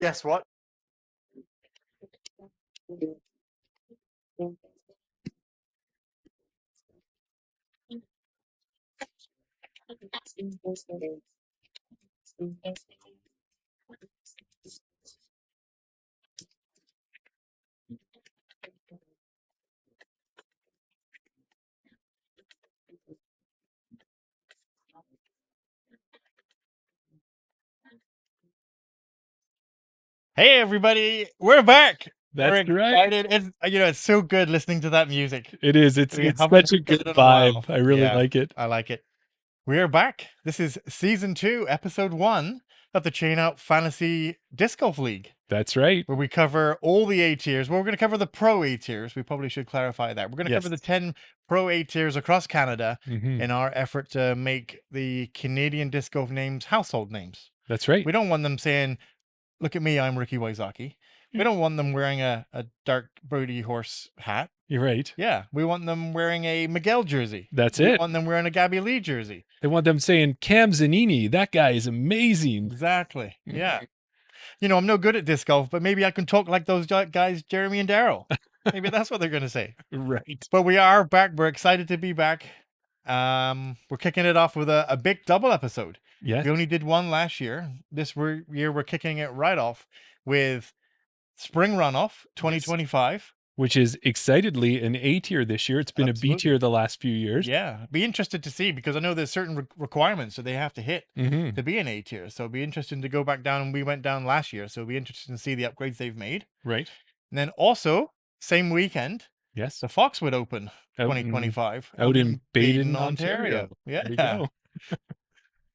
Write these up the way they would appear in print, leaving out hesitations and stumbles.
Guess what? Hey everybody, we're back. We're That's right. excited. It's so good listening to that music. It is. It's We it's haven't such a done good it in a while. vibe. I really Yeah, like it. I like it. We're back. This is season 2, episode 1 of the Chain Out Fantasy Disc Golf League, That's right. where we cover all the A tiers. Well, we're going to cover the Pro A tiers. We probably should clarify that. We're going to cover Yes. the 10 Pro A tiers across Canada hmm in our effort to make the Canadian disc golf names household names. That's right. We don't want them saying, "Look at me, I'm Ricky Wysocki." We don't want them wearing a dark Brody horse hat. You're right. Yeah, we want them wearing a Miguel jersey. That's We it. want them wearing a Gabby Lee jersey. They want them saying Cam Zanini. That guy is amazing. Exactly. Yeah. I'm no good at disc golf, but maybe I can talk like those guys, Jeremy and Daryl. Maybe that's what they're going to say. Right. But we are back. We're excited to be back. We're kicking it off with a big double episode. Yes. We only did one last year. This year, we're kicking it right off with Spring Runoff 2025. Which is excitedly an A tier this year. It's been a B Absolutely. tier the last few years. Yeah, be interested to see, because I know there's certain requirements that they have to hit hmm to be an A tier. So it'll be interesting to go back down, and we went down last year. So it'll be interesting to see the upgrades they've made. Right. And then also, same weekend, Yes. the Foxwood Open Out 2025 out in Baden, Ontario. Yeah. There you go.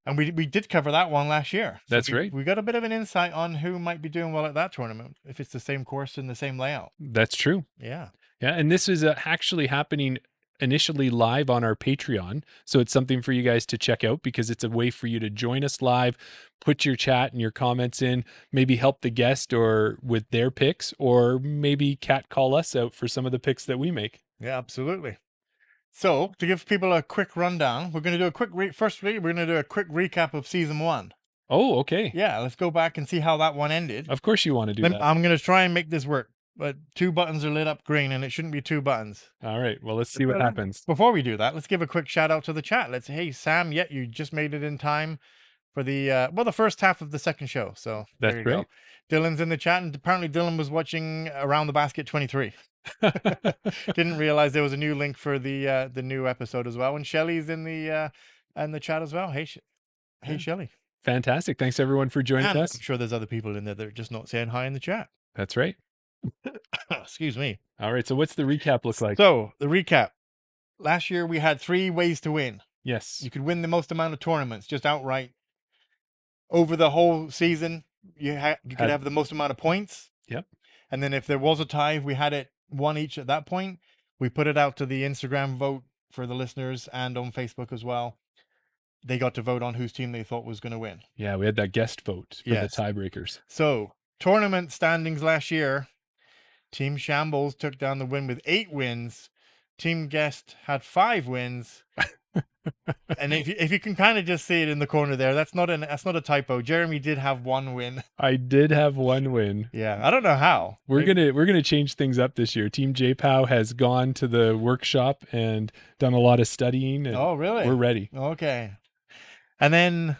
And we did cover that one last year. So That's right. We got a bit of an insight on who might be doing well at that tournament, if it's the same course and the same layout. That's true. Yeah. Yeah, and this is actually happening initially live on our Patreon. So it's something for you guys to check out, because it's a way for you to join us live, put your chat and your comments in, maybe help the guest or with their picks, or maybe cat call us out for some of the picks that we make. Yeah, absolutely. So to give people a quick rundown, we're going to do a quick we're going to do a quick recap of season 1. Oh, okay. Yeah, let's go back and see how that one ended. Of course you want to do that. I'm going to try and make this work, but 2 buttons are lit up green, and it shouldn't be 2 buttons. All right. Well, let's see what happens. Before we do that, let's give a quick shout out to the chat. Let's hey Sam, you just made it in time for the the first half of the second show. So That's there you great. go. Dylan's in the chat, and apparently Dylan was watching Around the Basket 23. Didn't realize there was a new link for the new episode as well. And Shelly's in the chat as well. Hey, hey Shelly. Fantastic. Thanks everyone for joining And us. I'm sure there's other people in there that are just not saying hi in the chat. That's right. Excuse me. All right. So what's the recap look like? So the recap. Last year we had 3 ways to win. Yes. You could win the most amount of tournaments just outright. Over the whole season, you could have the most amount of points. Yep. And then if there was a tie, if we had it 1 each at that point, we put it out to the Instagram vote for the listeners and on Facebook as well. They got to vote on whose team they thought was going to win. Yeah, we had that guest vote for the tiebreakers. So tournament standings last year, Team Shambles took down the win with 8 wins. Team Guest had 5 wins. And if you can kind of just see it in the corner there, that's not a typo. Jeremy did have 1 win. I did have 1 win. Yeah, I don't know how. We're gonna change things up this year. Team JPOW has gone to the workshop and done a lot of studying. And oh, really? We're ready. Okay. And then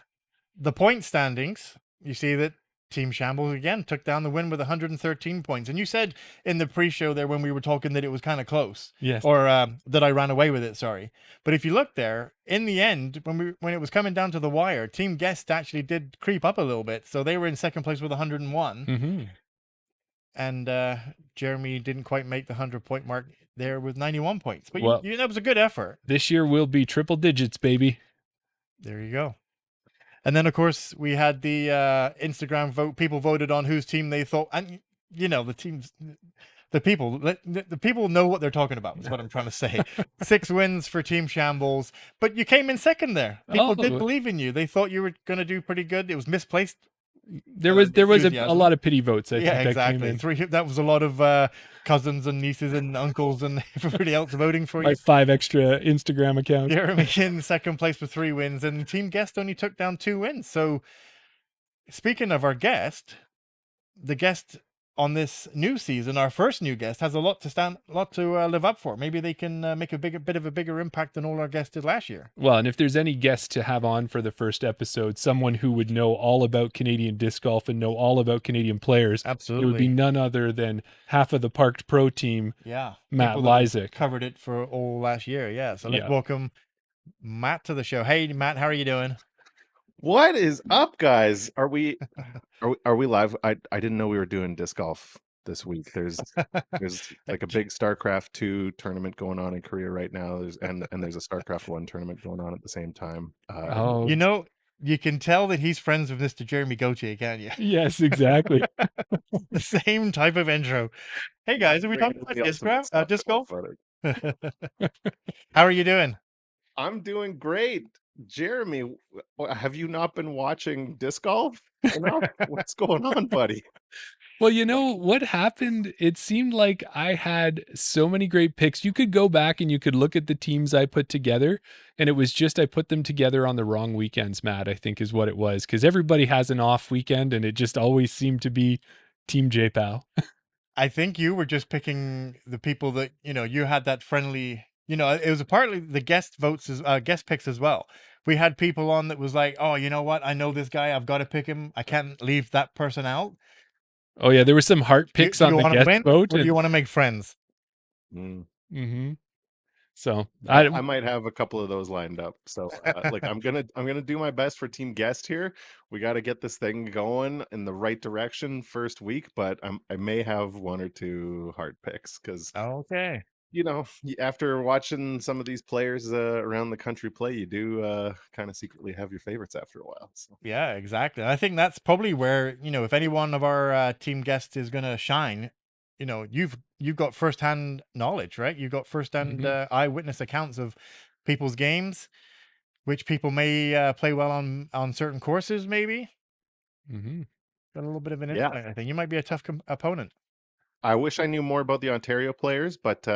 the point standings, you see that Team Shambles again took down the win with 113 points. And you said in the pre-show there when we were talking that it was kind of close. Yes. Or that I ran away with it, sorry. But if you look there, in the end, when it was coming down to the wire, Team Guest actually did creep up a little bit. So they were in second place with 101. Mm-hmm. And Jeremy didn't quite make the 100-point mark there with 91 points. But Well, that was a good effort. This year will be triple digits, baby. There you go. And then, of course, we had the Instagram vote. People voted on whose team they thought, and the people know what they're talking about. Is what I'm trying to say. 6 wins for Team Shambles, but you came in second there. People did believe in you. They thought you were going to do pretty good. It was misplaced. There was a lot of pity votes. I think exactly. That was a lot of cousins and nieces and uncles and everybody else voting for you. Like 5 extra Instagram accounts. Jeremy in second place with 3 wins, and Team Guest only took down 2 wins. So, speaking of our guest, the guest on this new season, our first new guest, has a lot to live up for. Maybe they can make a bit of a bigger impact than all our guests did last year. Well, and if there's any guest to have on for the first episode, someone who would know all about Canadian disc golf and know all about Canadian players, it would be Absolutely. none other than half of the Parked Pro team, Yeah. Matt People that have Lysick. covered it for all last year. Yeah. So let's Yeah. welcome Matt to the show. Hey, Matt, how are you doing? What is up, guys? Are we live? I didn't know we were doing disc golf this week. There's like a big StarCraft 2 tournament going on in Korea right now. There's a StarCraft 1 tournament going on at the same time. Oh, You know, you can tell that he's friends with Mr. Jeremy Gauthier, can't you? yes, exactly. The same type of intro. Hey guys, are we talking the about ultimate stuff disc golf? about it. How are you doing? I'm doing great. Jeremy, have you not been watching disc golf enough? What's going on, buddy? Well, you know what happened? It seemed like I had so many great picks. You could go back and you could look at the teams I put together, and it was just I put them together on the wrong weekends, Matt, I think is what it was. Because everybody has an off weekend, and it just always seemed to be Team JPAL. I think you were just picking the people that you had that friendly. It was partly the guest votes as guest picks as well. We had people on that was like, oh, you know what? I know this guy. I've got to pick him. I can't leave that person out. Oh yeah, there were some heart picks Do on you the want to guest win, vote, or do you and want to make friends? mm-hmm. So I might have a couple of those lined up. So like I'm gonna do my best for team guest here. We got to get this thing going in the right direction first week, but I may have one or two hard picks because Okay. after watching some of these players around the country play, you do kind of secretly have your favorites after a while. So Yeah, exactly. I think that's probably where, if any one of our team guests is going to shine, you've got firsthand knowledge, right? You've got firsthand eyewitness accounts of people's games, which people may play well on certain courses. Maybe got a little bit of an yeah, insight. I think you might be a tough opponent. I wish I knew more about the Ontario players, but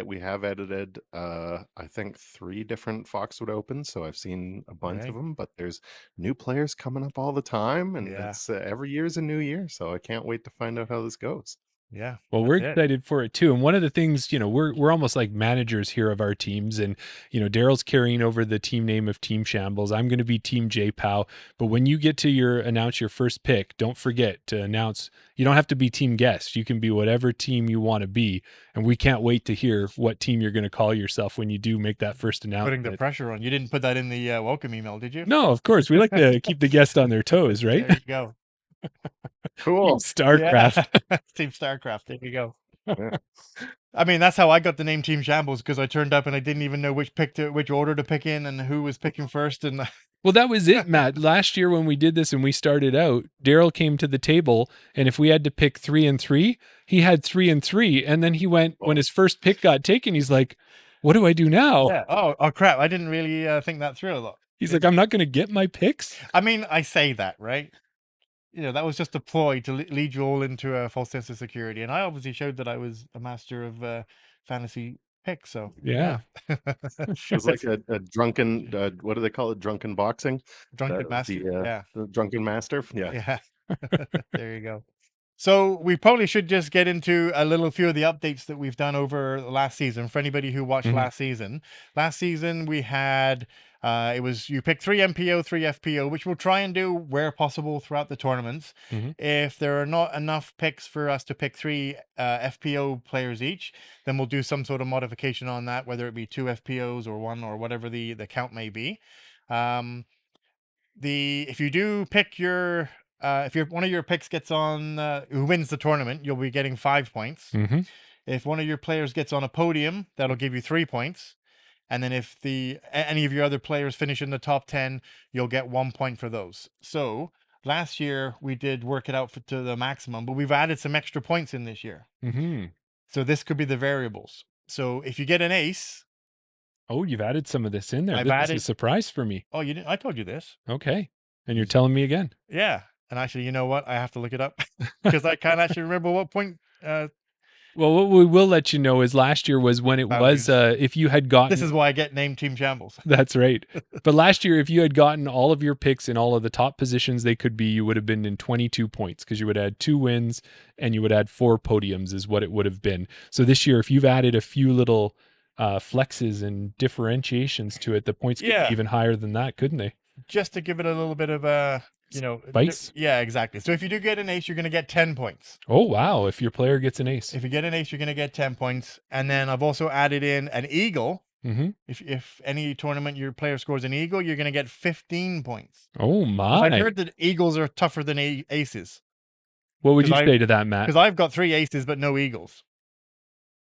we have edited I think 3 different Foxwood Opens, so I've seen a bunch of Right? them. But there's new players coming up all the time, and Yeah, it's every year's a new year, so I can't wait to find out how this goes. yeah, Well, we're that's it. excited for it too. And one of the things, we're almost like managers here of our teams. And, Daryl's carrying over the team name of Team Shambles. I'm going to be Team JPOW. But when you get to announce your first pick, don't forget to announce, you don't have to be team guest. You can be whatever team you want to be. And we can't wait to hear what team you're going to call yourself when you do make that first Putting the announcement. pressure on. You didn't put that in the welcome email, did you? No, of course. We like to keep the guest on their toes, right? There you go. Cool. StarCraft. Yeah. Team StarCraft. There you go. Yeah. I mean, that's how I got the name Team Shambles, because I turned up and I didn't even know which order to pick in and who was picking first. And Well, that was it, Matt. Last year when we did this and we started out, Daryl came to the table, and if we had to pick 3 and 3, he had 3 and 3, and then he went when his first pick got taken. He's like, "What do I do now?" yeah. Oh crap! I didn't really think that through a lot. He's like, "I'm not going to get my picks." I mean, I say that, right? That was just a ploy to lead you all into a false sense of security, and I obviously showed that I was a master of fantasy picks. So Yeah. It was like a drunken what do they call it? Drunken boxing? Drunken master. Yeah. The drunken master? Yeah. Yeah. There you go. So we probably should just get into a few of the updates that we've done over the last season. For anybody who watched last season we had you pick 3 MPO, 3 FPO, which we'll try and do where possible throughout the tournaments. If there are not enough picks for us to pick 3 FPO players each, then we'll do some sort of modification on that, whether it be 2 FPOs or 1 or whatever the count may be. If you do pick if one of your picks gets on who wins the tournament, you'll be getting 5 points. If one of your players gets on a podium, that'll give you 3 points. And then if any of your other players finish in the top 10, you'll get 1 point for those. So last year we did work it out to the maximum, but we've added some extra points in this year. So this could be the variables. So if you get an ace. Oh, you've added some of this in there. I've This added is a surprise for me. Oh, you didn't? I told you this. Okay. And you're telling me again. Yeah. And actually, you know what? I have to look it up because I can't actually remember what point Well, what we will let you know is last year was when it was, Values. if you had gotten. This is why I get named Team Shambles. That's right. But last year, if you had gotten all of your picks in all of the top positions they could be, you would have been in 22 points because you would have had 2 wins and you would have had 4 podiums, is what it would have been. So this year, if you've added a few little flexes and differentiations to it, the points could Yeah. be even higher than that, couldn't they? Just to give it a little bit of a, Spice? yeah, exactly. So if you do get an ace, you're going to get 10 points. Oh, wow. If your player gets an ace. If you get an ace, you're going to get 10 points. And then I've also added in an eagle. Mm-hmm. If any tournament your player scores an eagle, you're going to get 15 points. Oh, my. I heard that eagles are tougher than aces. What would you 'Cause say to that, Matt? Because I've got 3 aces, but no eagles.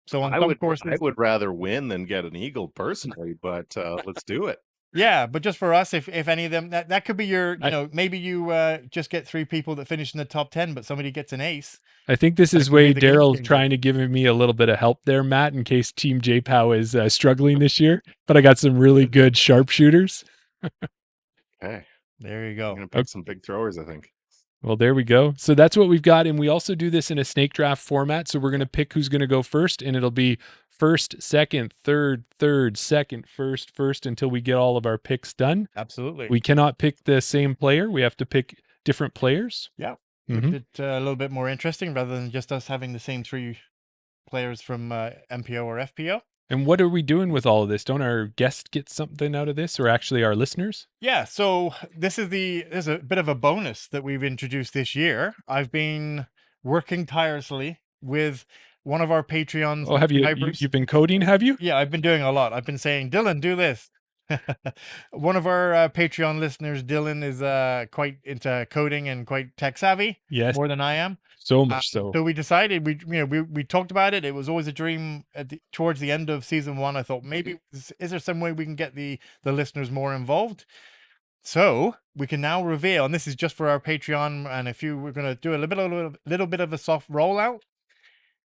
So on some courses, I would rather win than get an eagle personally, but let's do it. yeah, but just for us, if any of them, that could be your, I- maybe you just get 3 people that finish in the top 10, but somebody gets an ace. I think this is could be way the game Daryl's changer. trying to give me a little bit of help there, Matt, in case Team JPOW is struggling this year. But I got some really good sharpshooters. Okay, There you I'm go. gonna pick some big throwers, I think. Well, there we go. So that's what we've got. And we also do this in a snake draft format. So we're going to pick who's going to go first, and it'll be first, second, third, second, first until we get all of our picks done. Absolutely. We cannot pick the same player. We have to pick different players. Yeah. Mhm. Keep it a little bit more interesting rather than just us having the same 3 players from MPO or FPO. And what are we doing with all of this? Don't our guests get something out of this, or actually our listeners? Yeah, so this is a bit of a bonus that we've introduced this year. I've been working tirelessly with one of our Patreons. Oh, have you, subscribers. you've been coding, have you? Yeah, I've been doing a lot. I've been saying, Dylan, do this. One of our Patreon listeners, Dylan, is quite into coding and quite tech savvy. Yes. More than I am. So much so. So we decided we talked about it. It was always a dream towards the end of season 1. I thought maybe is there some way we can get the listeners more involved? So we can now reveal, and this is just for our Patreon. And if we're going to do a little bit of a soft rollout,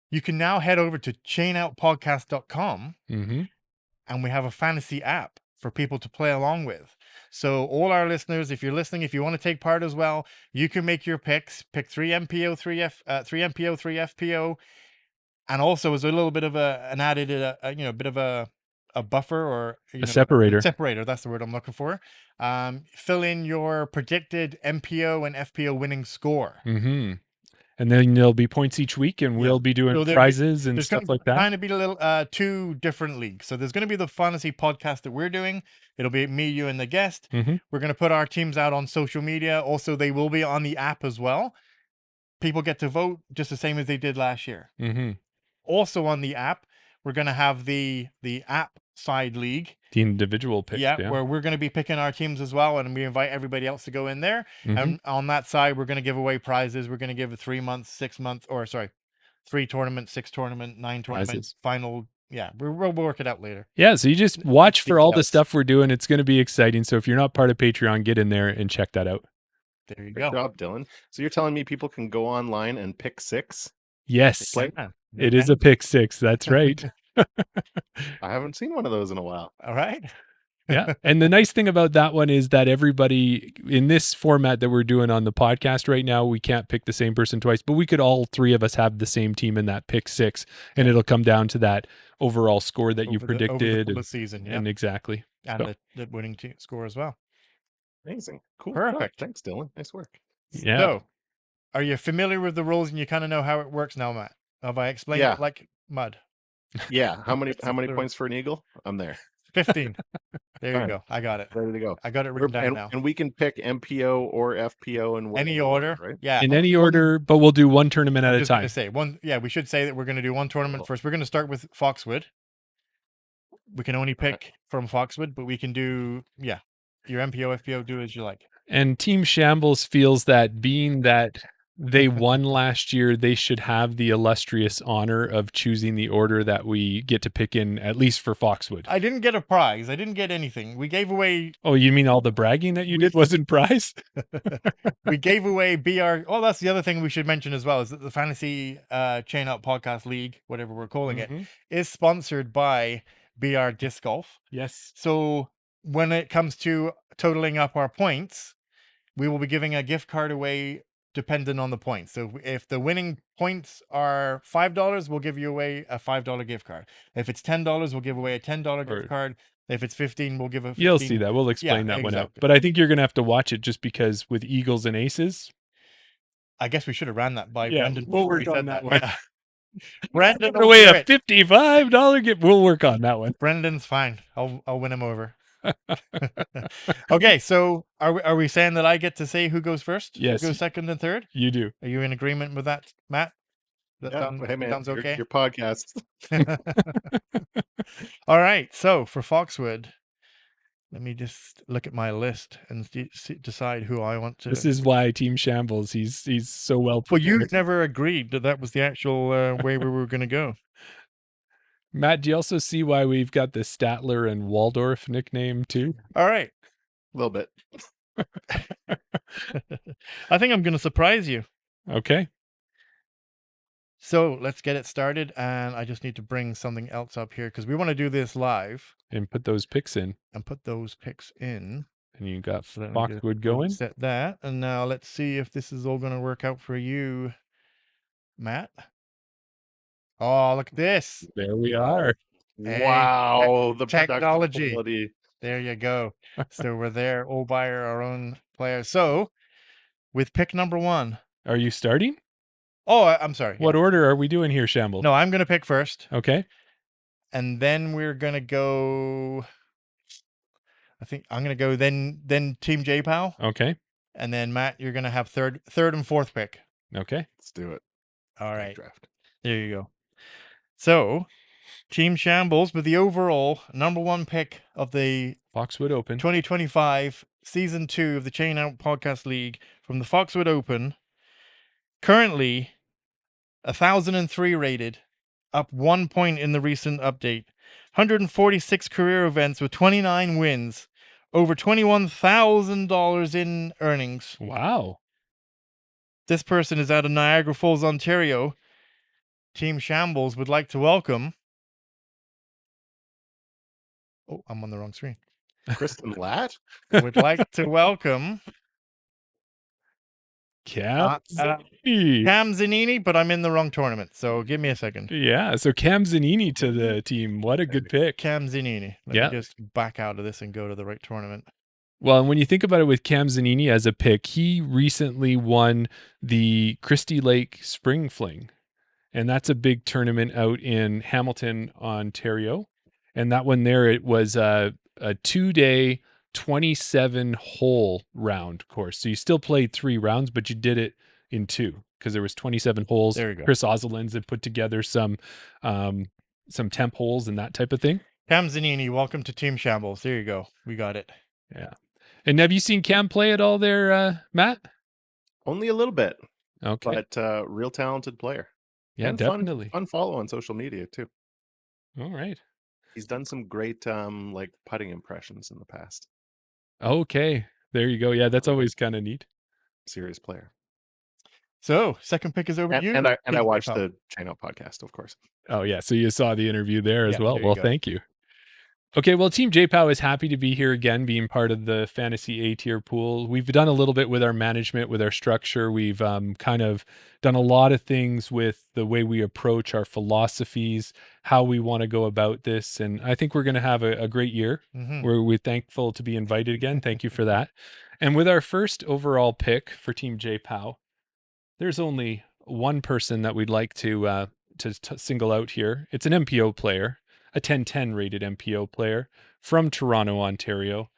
you can now head over to chainoutpodcast.com, and we have a fantasy app for people to play along with. So all our listeners, if you're listening, if you want to take part as well, you can make your picks. Pick 3 MPO, 3 MPO, 3 FPO, and also as a little bit of an added, bit of a buffer or a separator. Separator. That's the word I'm looking for. Fill in your predicted MPO and FPO winning score. And then there'll be points each week, and we'll be doing prizes and stuff like that. There's going to be a little 2 different leagues. So there's going to be the fantasy podcast that we're doing. It'll be me, you, and the guest. We're going to put our teams out on social media. Also, they will be on the app as well. People get to vote just the same as they did last year. Also on the app, we're going to have the app side league. The individual picks. Yeah, where we're going to be picking our teams as well, and we invite everybody else to go in there. And on that side, we're going to give away prizes. We're going to give a 3 months, 6 months, 3 tournament, 6 tournament, 9 tournament prizes. Final. Yeah, we'll work it out later. Yeah, so you just watch for all the stuff we're doing. It's going to be exciting. So if you're not part of Patreon, get in there and check that out. There you go. Good job, Dylan. So you're telling me people can go online and pick 6? Yes, Yeah. It is a pick 6. That's right. I haven't seen one of those in a while. All right. Yeah. And the nice thing about that one is that everybody in this format that we're doing on the podcast right now, we can't pick the same person twice, but we could all 3 of us have the same team in that pick 6, and it'll come down to that overall score that you predicted. Over the season, yeah. And exactly. And the winning score as well. Amazing. Cool. Perfect. Thanks, Dylan. Nice work. Yeah. So, are you familiar with the rules and you kind of know how it works now, Matt? Have I explained it like mud? Yeah. How many points for an eagle? I'm there. 15. There you go. I got it. Ready to go. I got it written down now. And we can pick MPO or FPO in any order, right? Yeah. In any order, but we'll do one tournament at a time. We should say that we're going to do one tournament first. We're going to start with Foxwood. We can only pick from Foxwood, but we can do, your MPO, FPO, do as you like. And Team Shambles feels that being that they won last year, they should have the illustrious honor of choosing the order that we get to pick in, at least for Foxwood. I didn't get a prize. I didn't get anything. We gave away... Oh, you mean all the bragging that you did wasn't prize? We gave away BR... Oh, that's the other thing we should mention as well, is that the Fantasy Chain Out Podcast League, whatever we're calling it, is sponsored by BR Disc Golf. Yes. So when it comes to totaling up our points, we will be giving a gift card away dependent on the points. So if the winning points are $5, we'll give you away a $5 gift card. If it's $10, we'll give away a $10 gift Or- card. If it's 15, we'll give a 15. You'll see that. We'll Yeah, explain that one out. exactly. But I think you're going to have to watch it just because with Eagles and Aces. I guess we should have ran that by Yeah, Brendan. we'll before work he on said that one. Yeah. Brendan, Give away a $55 gift. We'll work on that one. Brendan's fine. I'll win him over. Okay, so are we saying that I get to say who goes first? Yes. Who goes second and third? You do. Are you in agreement with that, Matt? That Yeah, sounds, hey man, sounds okay. your podcast. All right. So for Foxwood, let me just look at my list and decide who I want to. This is why Team Shambles. He's so well Well, prepared. you never agreed that was the actual way we were going to go. Matt, do you also see why we've got the Statler and Waldorf nickname too? All right. A little bit. I think I'm going to surprise you. Okay. So let's get it started. And I just need to bring something else up here because we want to do this live And put those picks in. and put those picks in. And you got So let me just Foxwood going. set that. And now let's see if this is all going to work out for you, Matt. Oh, look at this. There we are. Hey, Wow, the technology. production quality. There you go. So we're there all by our own players. So with pick number 1. Are you starting? Oh, I'm sorry. What yeah. order are we doing here, Shambles? No, I'm going to pick first. Okay. And then we're going to go. I think I'm going to go then Team J-Pow. Okay. And then Matt, you're going to have third and fourth pick. Okay. Let's do it. All right. Draft. There you go. So Team Shambles with the overall number 1 pick of the Foxwood Open. 2025 season 2 of the Chain Out Podcast League from the Foxwood Open. Currently 1,003 rated, up 1 point in the recent update. 146 career events with 29 wins, over $21,000 in earnings. Wow. This person is out of Niagara Falls, Ontario. Team Shambles would like to welcome. Oh, I'm on the wrong screen. Kristen Latt? Would like to welcome Cam Cam Zanini, but I'm in the wrong tournament, so give me a second. Yeah, so Cam Zanini to the team. What a good pick. Cam Zanini. Let me just back out of this and go to the right tournament. Well, and when you think about it with Cam Zanini as a pick, he recently won the Christie Lake Spring Fling. And that's a big tournament out in Hamilton, Ontario. And that one there, it was a 2-day, 27-hole round course. So you still played 3 rounds, but you did it in 2 because there was 27 holes. There you go. Chris Oselins had put together some temp holes and that type of thing. Cam Zanini, welcome to Team Shambles. There you go. We got it. Yeah. And have you seen Cam play at all there, Matt? Only a little bit. Okay. But real talented player. Yeah, and definitely. Fun follow on social media too. All right. He's done some great like putting impressions in the past. Okay. There you go. Yeah, that's always kind of neat. Serious player. So, second pick is over to you. And I watched the Chain Out podcast, of course. Oh, yeah. So you saw the interview there as well. Well, go. thank you. Okay, well, Team J-Pow is happy to be here again, being part of the Fantasy A-tier pool. We've done a little bit with our management, with our structure. We've kind of done a lot of things with the way we approach our philosophies, how we want to go about this. And I think we're going to have a great year. Mm-hmm. We're thankful to be invited again. Thank you for that. And with our first overall pick for Team J-Pow, there's only one person that we'd like to single out here. It's an MPO player. A 10-10 rated MPO player from Toronto, Ontario.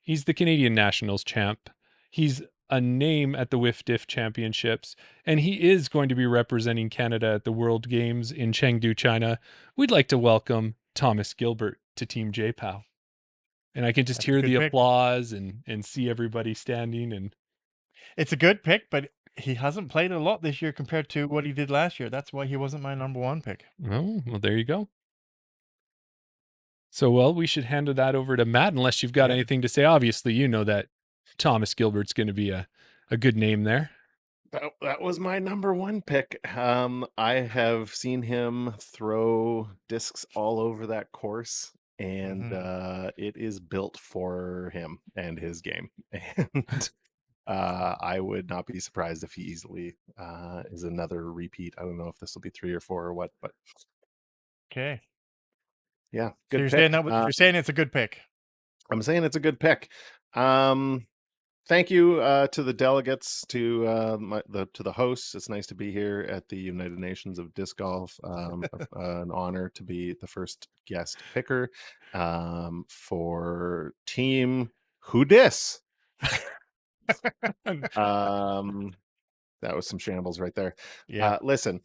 He's the Canadian Nationals champ. He's a name at the Whiff Diff Championships, and he is going to be representing Canada at the World Games in Chengdu, China. We'd like to welcome Thomas Gilbert to Team J-Pow. And I can just hear the applause and see everybody standing. And it's a good pick, but he hasn't played a lot this year compared to what he did last year. That's why he wasn't my number 1 pick. Oh, well, there you go. So, well, we should hand that over to Matt, unless you've got anything to say. Obviously, you know that Thomas Gilbert's going to be a good name there. That was my number 1 pick. I have seen him throw discs all over that course, and it is built for him and his game. And I would not be surprised if he easily is another repeat. I don't know if this will be 3 or 4 or what, but Okay. yeah, So good you're saying pick. that you're saying it's a good pick. I'm saying it's a good pick. Thank you to the delegates, to to the hosts. It's nice to be here at the United Nations of Disc Golf. An honor to be the first guest picker for Team Who Dis. Um, that was some shambles right there. Yeah. Listen,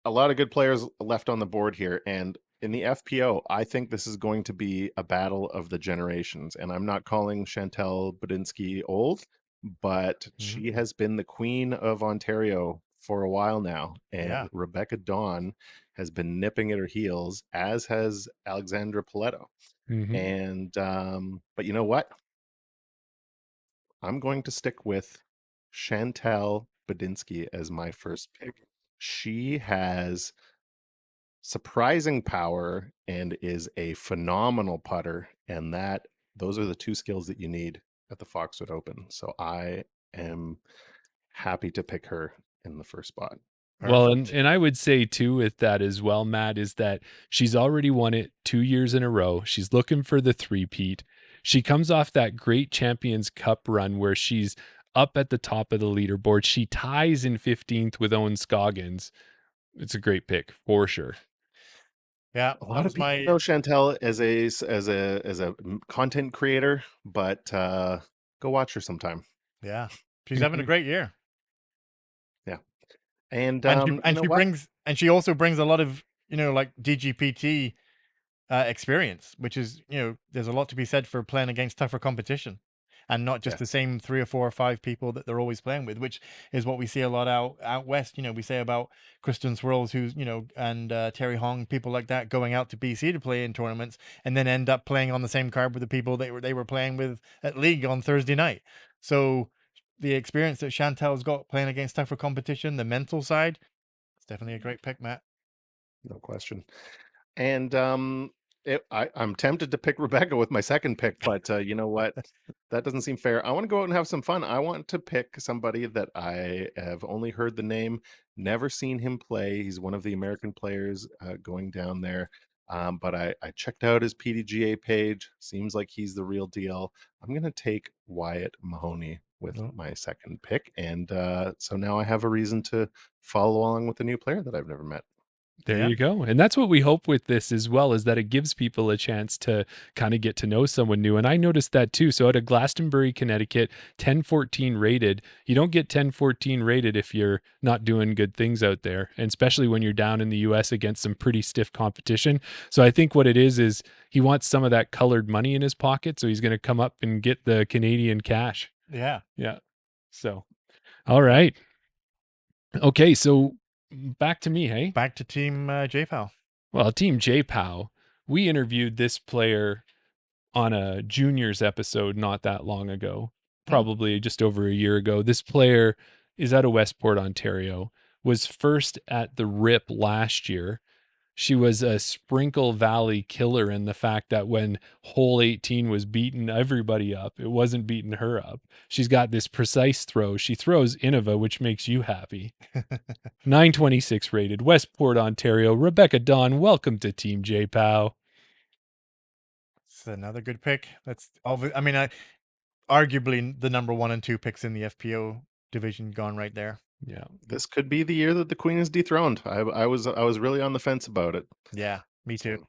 a lot of good players left on the board here, and in the FPO, I think this is going to be a battle of the generations. And I'm not calling Chantel Budinsky old, but Mhm. she has been the queen of Ontario for a while now, and Yeah. Rebecca Dawn has been nipping at her heels, as has Alexandra Paletto. Mhm. And but you know what? I'm going to stick with Chantel Budinsky as my first pick. She has surprising power and is a phenomenal putter, and that those are the two skills that you need at the Foxwood Open. So I am happy to pick her in the first spot. Well, Perfect. and I would say too with that as well, Matt, is that she's already won it 2 years in a row. She's looking for the three-peat. She comes off that great Champions Cup run where she's up at the top of the leaderboard. She ties in 15th with Owen Scoggins. It's a great pick for sure. Yeah, A that lot of was people my know Chantel as a content creator, but go watch her sometime. yeah. She's having a great year. Yeah, and And she you and know she what? brings and she also brings a lot of, like DGPT experience, which is, there's a lot to be said for playing against tougher competition and not just the Yes, same 3 or 4 or 5 people that they're always playing with, which is what we see a lot out west. We say about Kristen Swirls, who's, and Terry Hong, people like that going out to BC to play in tournaments and then end up playing on the same card with the people they were playing with at league on Thursday night. So the experience that Chantel's got playing against tougher competition, the mental side, it's definitely a great pick, Matt. no question. And I'm tempted to pick Rebecca with my second pick, but you know what? That doesn't seem fair. I want to go out and have some fun. I want to pick somebody that I have only heard the name, never seen him play. He's one of the American players going down there. But I checked out his PDGA page. Seems like he's the real deal. I'm going to take Wyatt Mahoney with Oh, my second pick. And so now I have a reason to follow along with a new player that I've never met. There yeah, you go. And that's what we hope with this as well, is that it gives people a chance to kind of get to know someone new. And I noticed that too. So out of Glastonbury, Connecticut, 1014 rated. You don't get 1014 rated if you're not doing good things out there, and especially when you're down in the US against some pretty stiff competition. So I think what it is he wants some of that colored money in his pocket. So he's going to come up and get the Canadian cash. yeah. Yeah. So, all right. Okay. So back to me, hey? Back to Team JPAL. Well, Team J-Pow, we interviewed this player on a juniors episode not that long ago, Hmm. probably just over a year ago. This player is out of Westport, Ontario, was first at the RIP last year. She was a Sprinkle Valley killer in the fact that when hole 18 was beating everybody up, it wasn't beating her up. She's got this precise throw. She throws Innova, which makes you happy. 926 rated, Westport, Ontario. Rebecca Dawn, welcome to Team J-Pow. It's another good pick. I mean, arguably the number 1 and 2 picks in the FPO division gone right there. Yeah. This could be the year that the queen is dethroned. I was really on the fence about it. Yeah, me too. So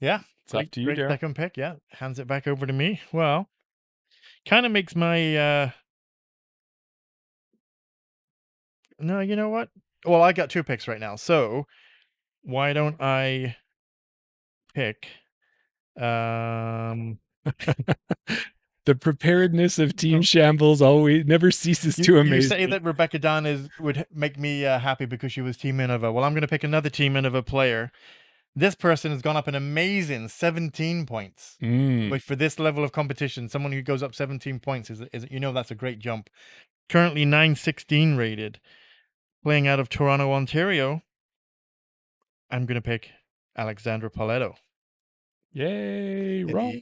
Yeah, It's up great, to you, great Daryl. second pick. Yeah, hands it back over to me. Well, kind of makes my no, you know what? Well, I got 2 picks right now, so why don't I pick um The preparedness of Team Shambles always never ceases you to you amaze say me. that Rebecca Dunn would make me happy because she was Team Innova. Well, I'm going to pick another Team Innova player. This person has gone up an amazing 17 points. Mm. But for this level of competition, someone who goes up 17 points is that's a great jump. Currently 916 rated, playing out of Toronto, Ontario. I'm going to pick Alexandra Paletto. Yay, wrong.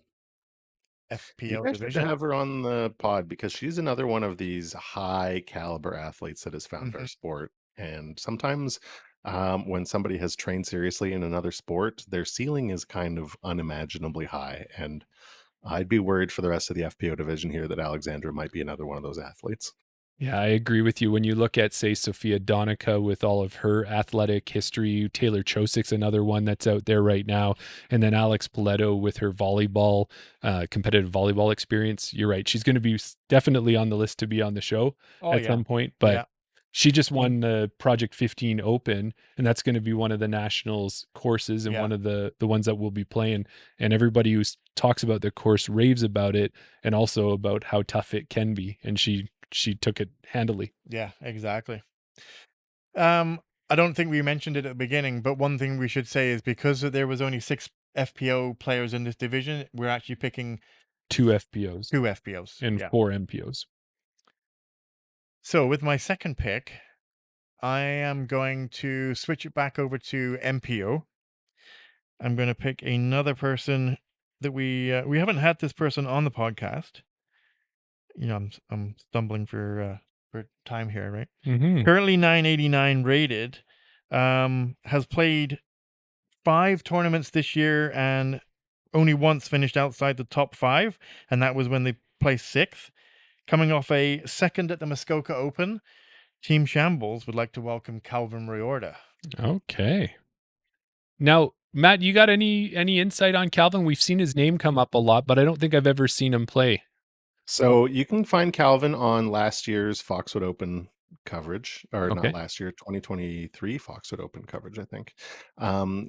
You FPO guys should division. have her on the pod because she's another one of these high caliber athletes that has found our Mhm. sport. And sometimes when somebody has trained seriously in another sport, their ceiling is kind of unimaginably high. And I'd be worried for the rest of the FPO division here that Alexandra might be another one of those athletes. Yeah, I agree with you. When you look at, say, Sophia Donica with all of her athletic history, Taylor Chosik's another one that's out there right now, and then Alex Paletto with her volleyball, competitive volleyball experience. You're right; she's going to be definitely on the list to be on the show Oh at yeah, some point. But yeah, she just won the Project 15 Open, and that's going to be one of the nationals courses and yeah, one of the ones that we'll be playing. And everybody who talks about the course raves about it, and also about how tough it can be. And she took it handily. yeah. Exactly. I don't think we mentioned it at the beginning, but one thing we should say is because there was only 6 FPO players in this division, we're actually picking 2 FPOs 2 FPOs. and Yeah. 4 MPOs. So with my second pick, I am going to switch it back over to MPO. I'm going to pick another person that we haven't had this person on the podcast. I'm stumbling for time here, right? Mhm. Currently 989 rated. Has played 5 tournaments this year and only once finished outside the top 5, and that was when they placed 6th. Coming off a second at the Muskoka Open, Team Shambles would like to welcome Calvin Riorda. Okay. Now, Matt, you got any insight on Calvin? We've seen his name come up a lot, but I don't think I've ever seen him play. So you can find Calvin on last year's Foxwood Open coverage, or not Okay. last year, 2023 Foxwood Open coverage, I think.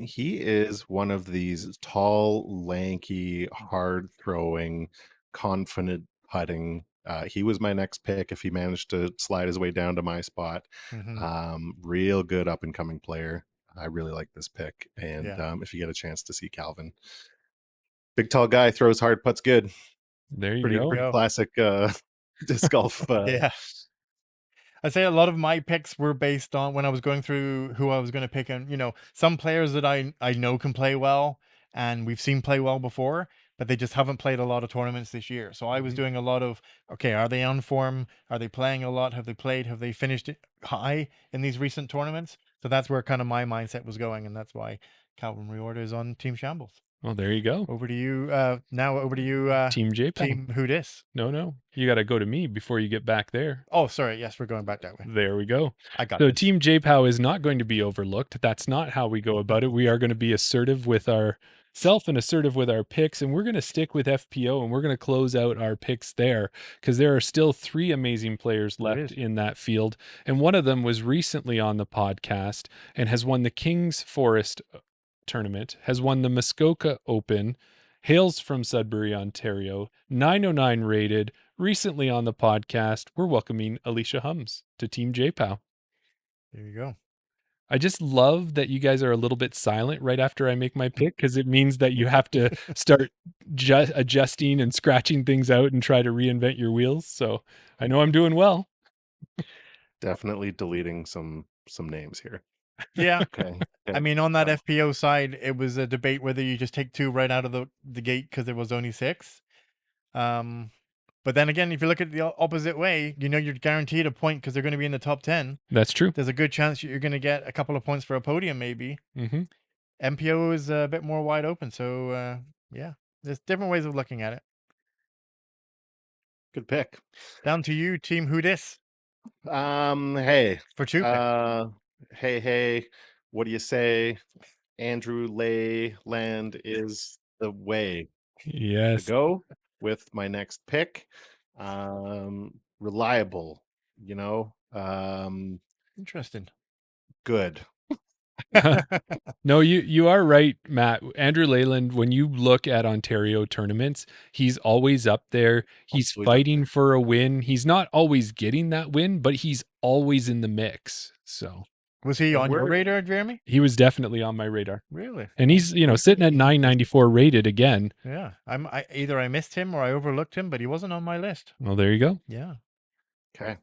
He is one of these tall, lanky, hard throwing, confident putting. He was my next pick if he managed to slide his way down to my spot. Mm-hmm. Real good up and coming player. I really like this pick. And Yeah. if you get a chance to see Calvin, big tall guy throws hard putts good. There you There you go. Pretty go. classic disc golf. Yeah. I'd say a lot of my picks were based on when I was going through who I was going to pick, and some players that I know can play well, and we've seen play well before, but they just haven't played a lot of tournaments this year. So I was Mhm. doing a lot of, okay, are they on form? Are they playing a lot? Have they played? Have they finished it high in these recent tournaments? So that's where kind of my mindset was going, and that's why Calvin Reorder is on Team Shambles. Well, there you go. Over to you. Now over to you. Team JPEG. Team Who Dis? No. You got to go to me before you get back there. Oh, sorry. Yes, we're going back that way. There we go. I got So this. Team JPOW is not going to be overlooked. That's not how we go about it. We are going to be assertive with our self and assertive with our picks, and we're going to stick with FPO and we're going to close out our picks there because there are still 3 amazing players There left is. in that field. And one of them was recently on the podcast and has won the King's Forest tournament, has won the Muskoka Open, hails from Sudbury, Ontario, 909 rated, recently on the podcast. We're welcoming Alicia Hums to Team JPOW. There you go. I just love that you guys are a little bit silent right after I make my pick because it means that you have to start adjusting and scratching things out and try to reinvent your wheels. So I know I'm doing well. Definitely deleting some names here. Yeah. Okay. I Okay. mean, on that So, FPO side, it was a debate whether you just take 2 right out of the gate because there was only 6. Um, but then again, if you look at the opposite way, you're guaranteed a point because they're going to be in the top 10. That's true. There's a good chance you're going to get a couple of points for a podium, maybe. Hmm. MPO is a bit more wide open. So, yeah, there's different ways of looking at it. good pick. Down to you, Team Who Dis, Hey. for 2 picks. Hey, what do you say? Andrew Land is the way to Yes. go with my next pick. Reliable, Interesting. good. No, you are right, Matt. Andrew Leyland, when you look at Ontario tournaments, he's always up there. He's Always up fighting there. for a win. He's not always getting that win, but he's always in the mix. So Was he And on your we're radar, Jeremy? he was definitely on my radar. Really? And he's, sitting at 994 rated again. Yeah. Either I missed him or I overlooked him, but he wasn't on my list. Well, there you go. Yeah. okay.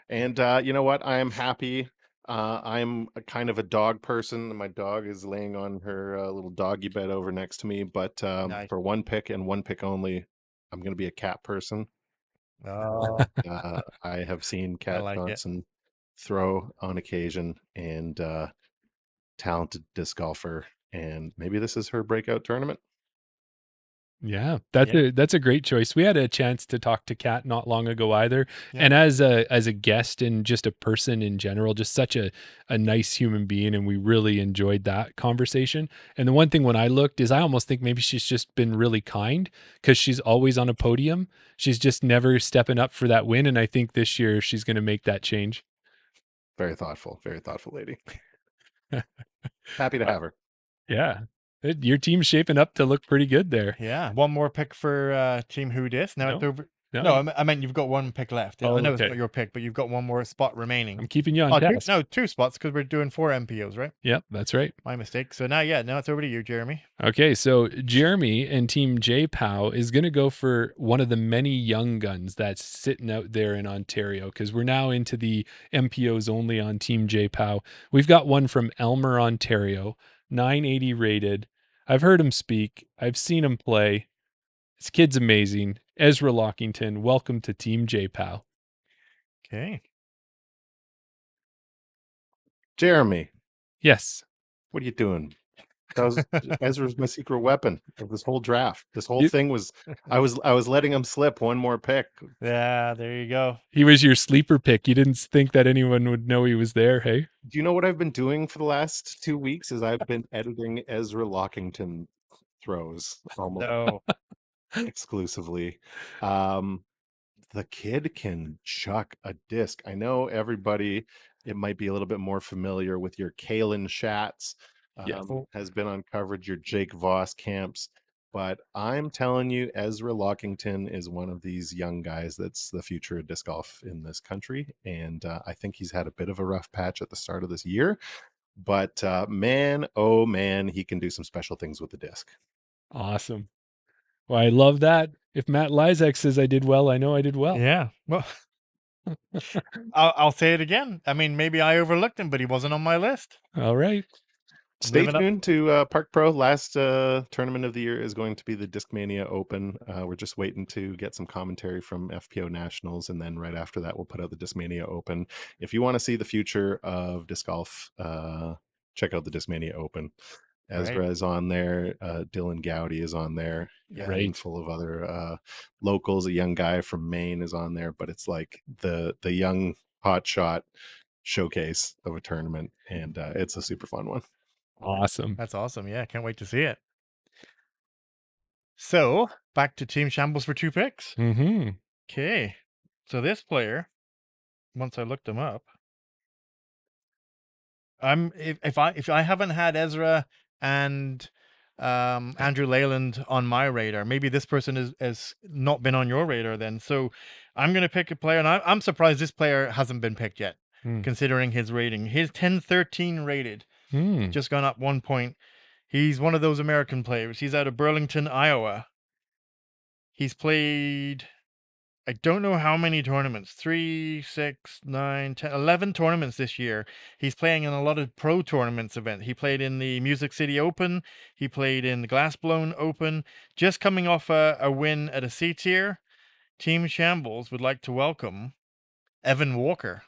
And you know what? I am happy. I'm a kind of a dog person. My dog is laying on her little doggy bed over next to me. But Nice. for one pick and one pick only, I'm going to be a cat person. Oh, I have seen I Cat like it. Johnson throw on occasion, and talented disc golfer. And maybe this is her breakout tournament. Yeah, Yeah, that's a great choice. We had a chance to talk to Kat not long ago either, yeah, and as a guest and just a person in general, just such a nice human being, and we really enjoyed that conversation. And the one thing when I looked is I almost think maybe she's just been really kind because she's always on a podium. She's just never stepping up for that win, and I think this year she's going to make that change. Very thoughtful lady. Happy to Uh, have her. yeah, your team's shaping up to look pretty good there. yeah. One more pick for Team Who Dis. Now it's No, over. no. No, I meant you've got one pick left. I Oh, know it's okay. not your pick, but you've got one more spot remaining. I'm keeping you on Oh, task. no, two spots because we're doing 4 MPOs, right? Yep, that's right. My mistake. So now, yeah, now it's over to you, Jeremy. Okay, so Jeremy and Team J Pow is going to go for one of the many young guns that's sitting out there in Ontario because we're now into the MPOs only on Team J Pow. We've got one from Elmer, Ontario, 980 rated. I've heard him speak, I've seen him play. This kid's amazing. Ezra Lockington, welcome to Team J Pow. Okay. Jeremy, Yes. what are you doing? That was Ezra's my secret weapon of this whole draft. This whole You- thing was I was letting him slip one more pick. Yeah, there you go. He was your sleeper pick. You didn't think that anyone would know he was there, hey? Do you know what I've been doing for the last 2 weeks? Is I've been editing Ezra Lockington throws almost No. exclusively. Um, the kid can chuck a disc. I know everybody, it might be a little bit more familiar with your Kalen Schatz, Yes. has been on coverage, your Jake Voss camps. But I'm telling you, Ezra Lockington is one of these young guys that's the future of disc golf in this country. And I think he's had a bit of a rough patch at the start of this year. But man, oh man, he can do some special things with the disc. Awesome. Well, I love that. If Matt Lizak says I did well, I know I did well. Yeah. Well, I'll say it again. I mean, maybe I overlooked him, but he wasn't on my list. All right. Stay Living up. tuned to Park Pro. Last tournament of the year is going to be the Discmania Open. We're just waiting to get some commentary from FPO Nationals, and then right after that, we'll put out the Discmania Open. If you want to see the future of disc golf, check out the Discmania Open. Right. Ezra is on there. Dylan Gowdy is on there. A Right. handful of other locals. A young guy from Maine is on there, but it's like the young hot shot showcase of a tournament, and it's a super fun one. Awesome. That's awesome. Yeah, can't wait to see it. So back to Team Shambles for 2 picks. Mm-hmm. Okay. So this player, once I looked him up, if I haven't had Ezra and Andrew Leyland on my radar, maybe this person has not been on your radar then. So I'm gonna pick a player, and I'm surprised this player hasn't been picked yet, Mm. considering his rating. His 1013 rated, Mm. just gone up 1 point. He's one of those American players. He's out of Burlington, Iowa. He's played, I don't know how many tournaments, 3, 6, 9, 10, 11 tournaments this year. He's playing in a lot of pro tournaments event. He played in the Music City Open. He played in the Glassblown Open. Just coming off a win at a C tier. Team Shambles would like to welcome Evan Walker.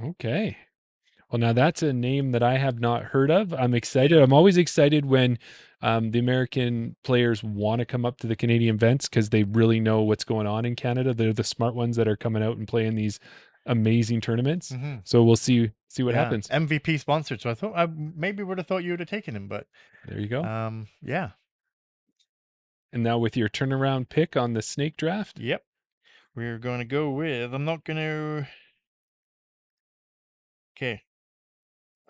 Okay. Well, now that's a name that I have not heard of. I'm excited. I'm always excited when the American players want to come up to the Canadian events because they really know what's going on in Canada. They're the smart ones that are coming out and playing these amazing tournaments. Mm-hmm. So we'll see what Yeah, happens. MVP sponsored. So I thought I maybe would have thought you would have taken him, but There you go. yeah, And now with your turnaround pick on the snake draft. yep. We're going to go with. I'm not going to. Okay.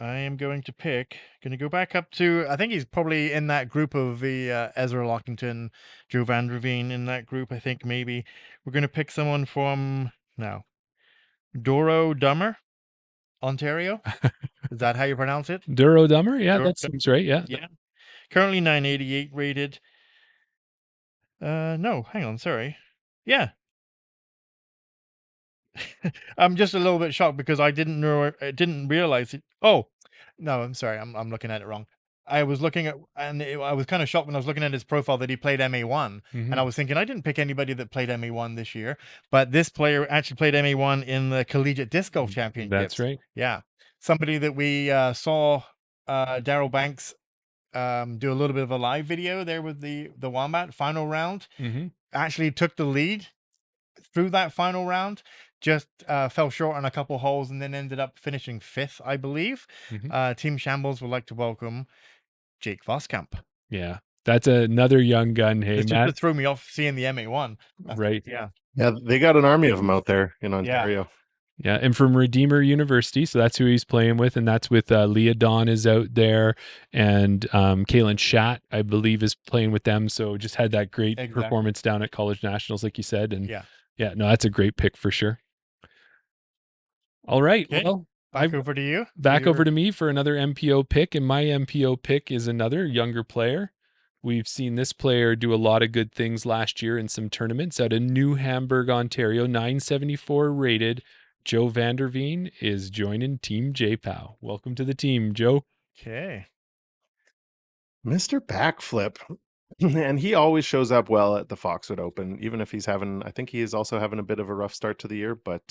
I am going to pick. Going to go back up to. I think he's probably in that group of the Ezra Lockington, Joe Van Ravine in that group. I think maybe we're going to pick someone from now Doro Dummer, Ontario. Is that how you pronounce it? Duro Dummer? Yeah, Doro that seems right. Yeah. Yeah. Currently 988 rated. No, hang on. Sorry. Yeah. I'm just a little bit shocked because I didn't know. I didn't realize it. Oh, no, I'm sorry. I'm looking at it wrong. I was looking at, I was kind of shocked when I was looking at his profile that he played MA1, and I Mhm. was thinking I didn't pick anybody that played MA1 this year, but this player actually played MA1 in the Collegiate Disc Golf That's Championships. right. Yeah, somebody that we saw, Daryl Banks, do a little bit of a live video there with the Wombat final round. Mhm. Actually took the lead through that final round, just fell short on a couple holes, and then ended up finishing fifth, I believe. Mhm. Team Shambles would like to welcome Jake Voskamp. Yeah. That's another young gun. Hey, It's just Matt. it threw me off seeing the MA1. Right. Yeah, Yeah, they got an army of them out there in yeah, Ontario. Yeah, and from Redeemer University, so that's who he's playing with, and that's with Leah Dawn is out there, and Kaylin Schatt, I believe, is playing with them. So just had that great exactly. performance down at College Nationals, like you said, and Yeah. yeah, no, that's a great pick for sure. All right, Okay, well, back I've over to you for back over your. to me for another MPO pick, and my MPO pick is another younger player. We've seen this player do a lot of good things last year in some tournaments out of New Hamburg, Ontario, 974 rated. Joe Vanderveen is joining Team JPOW. Welcome to the team, Joe. Okay. Mr. Backflip. And he always shows up well at the Foxwood Open, even if he's having, I think he is also having a bit of a rough start to the year, but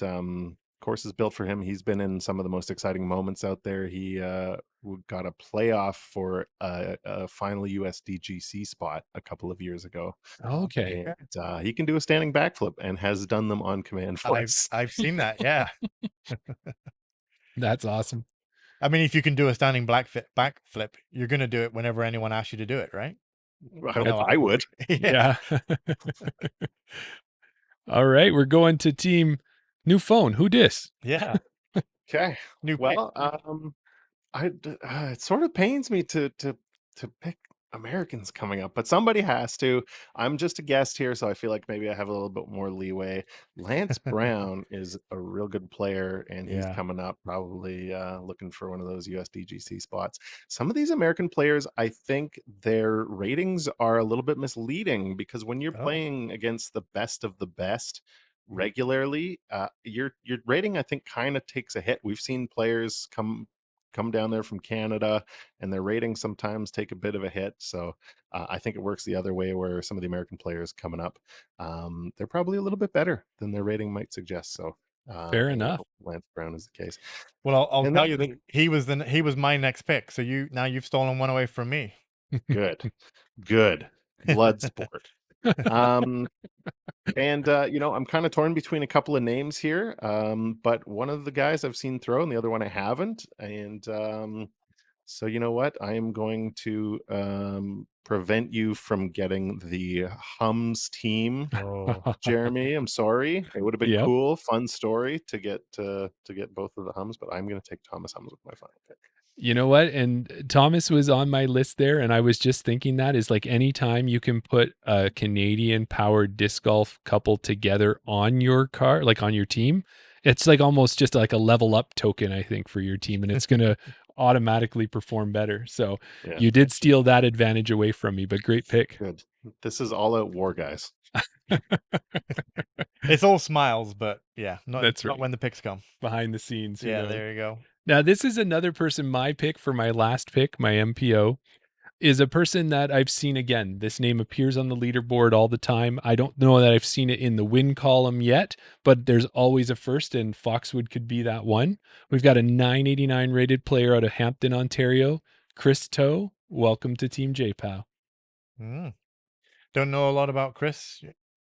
course is built for him. He's been in some of the most exciting moments out there. He got a playoff for a final USDGC spot a couple of years ago. Okay. And he can do a standing backflip and has done them on command for I've us. I've seen that. Yeah. That's awesome. I mean, if you can do a standing backflip, you're gonna do it whenever anyone asks you to do it, right? No, I would. yeah. Yeah. All right, we're going to team new phone. Who dis? Yeah. Okay. New pick. Well, it sort of pains me to pick Americans coming up, but somebody has to. I'm just a guest here, so I feel like maybe I have a little bit more leeway. Lance Brown is a real good player, and he's Yeah. coming up probably looking for one of those USDGC spots. Some of these American players, I think their ratings are a little bit misleading because when you're Oh. playing against the best of the best regularly, your rating I think kind of takes a hit. We've seen players come down there from Canada, and their ratings sometimes take a bit of a hit. So I think it works the other way, where some of the American players coming up, they're probably a little bit better than their rating might suggest. So Fair I enough. hope Lance Brown is the case. Well, I'll And tell then you that he was my next pick. So you've stolen one away from me. good, good blood sport. Um, And I'm kind of torn between a couple of names here. But one of the guys I've seen throw, and the other one I haven't. And so you know what? I am going to prevent you from getting the Hums team, Oh. Jeremy. I'm sorry. It would have been Yep. cool, fun story to get both of the Hums, but I'm going to take Thomas Hums with my final pick. You know what? And Thomas was on my list there, and I was just thinking that is like anytime you can put a Canadian powered disc golf couple together on your car, like on your team, it's like almost just like a level up token, I think, for your team, and it's gonna automatically perform better. So Yeah, you did steal that advantage away from me, but great pick. good. This is all out war, guys. It's all smiles, but yeah, That's not right. when the picks come. Behind the scenes, who Yeah, knows? there you go. Now, this is another person, my pick for my last pick, my MPO. Is a person that I've seen again. This name appears on the leaderboard all the time. I don't know that I've seen it in the win column yet, but there's always a first, and Foxwood could be that one. We've got a 989 rated player out of Hampton, Ontario, Chris Toe. Welcome to Team JPOW. Mm. Don't know a lot about Chris.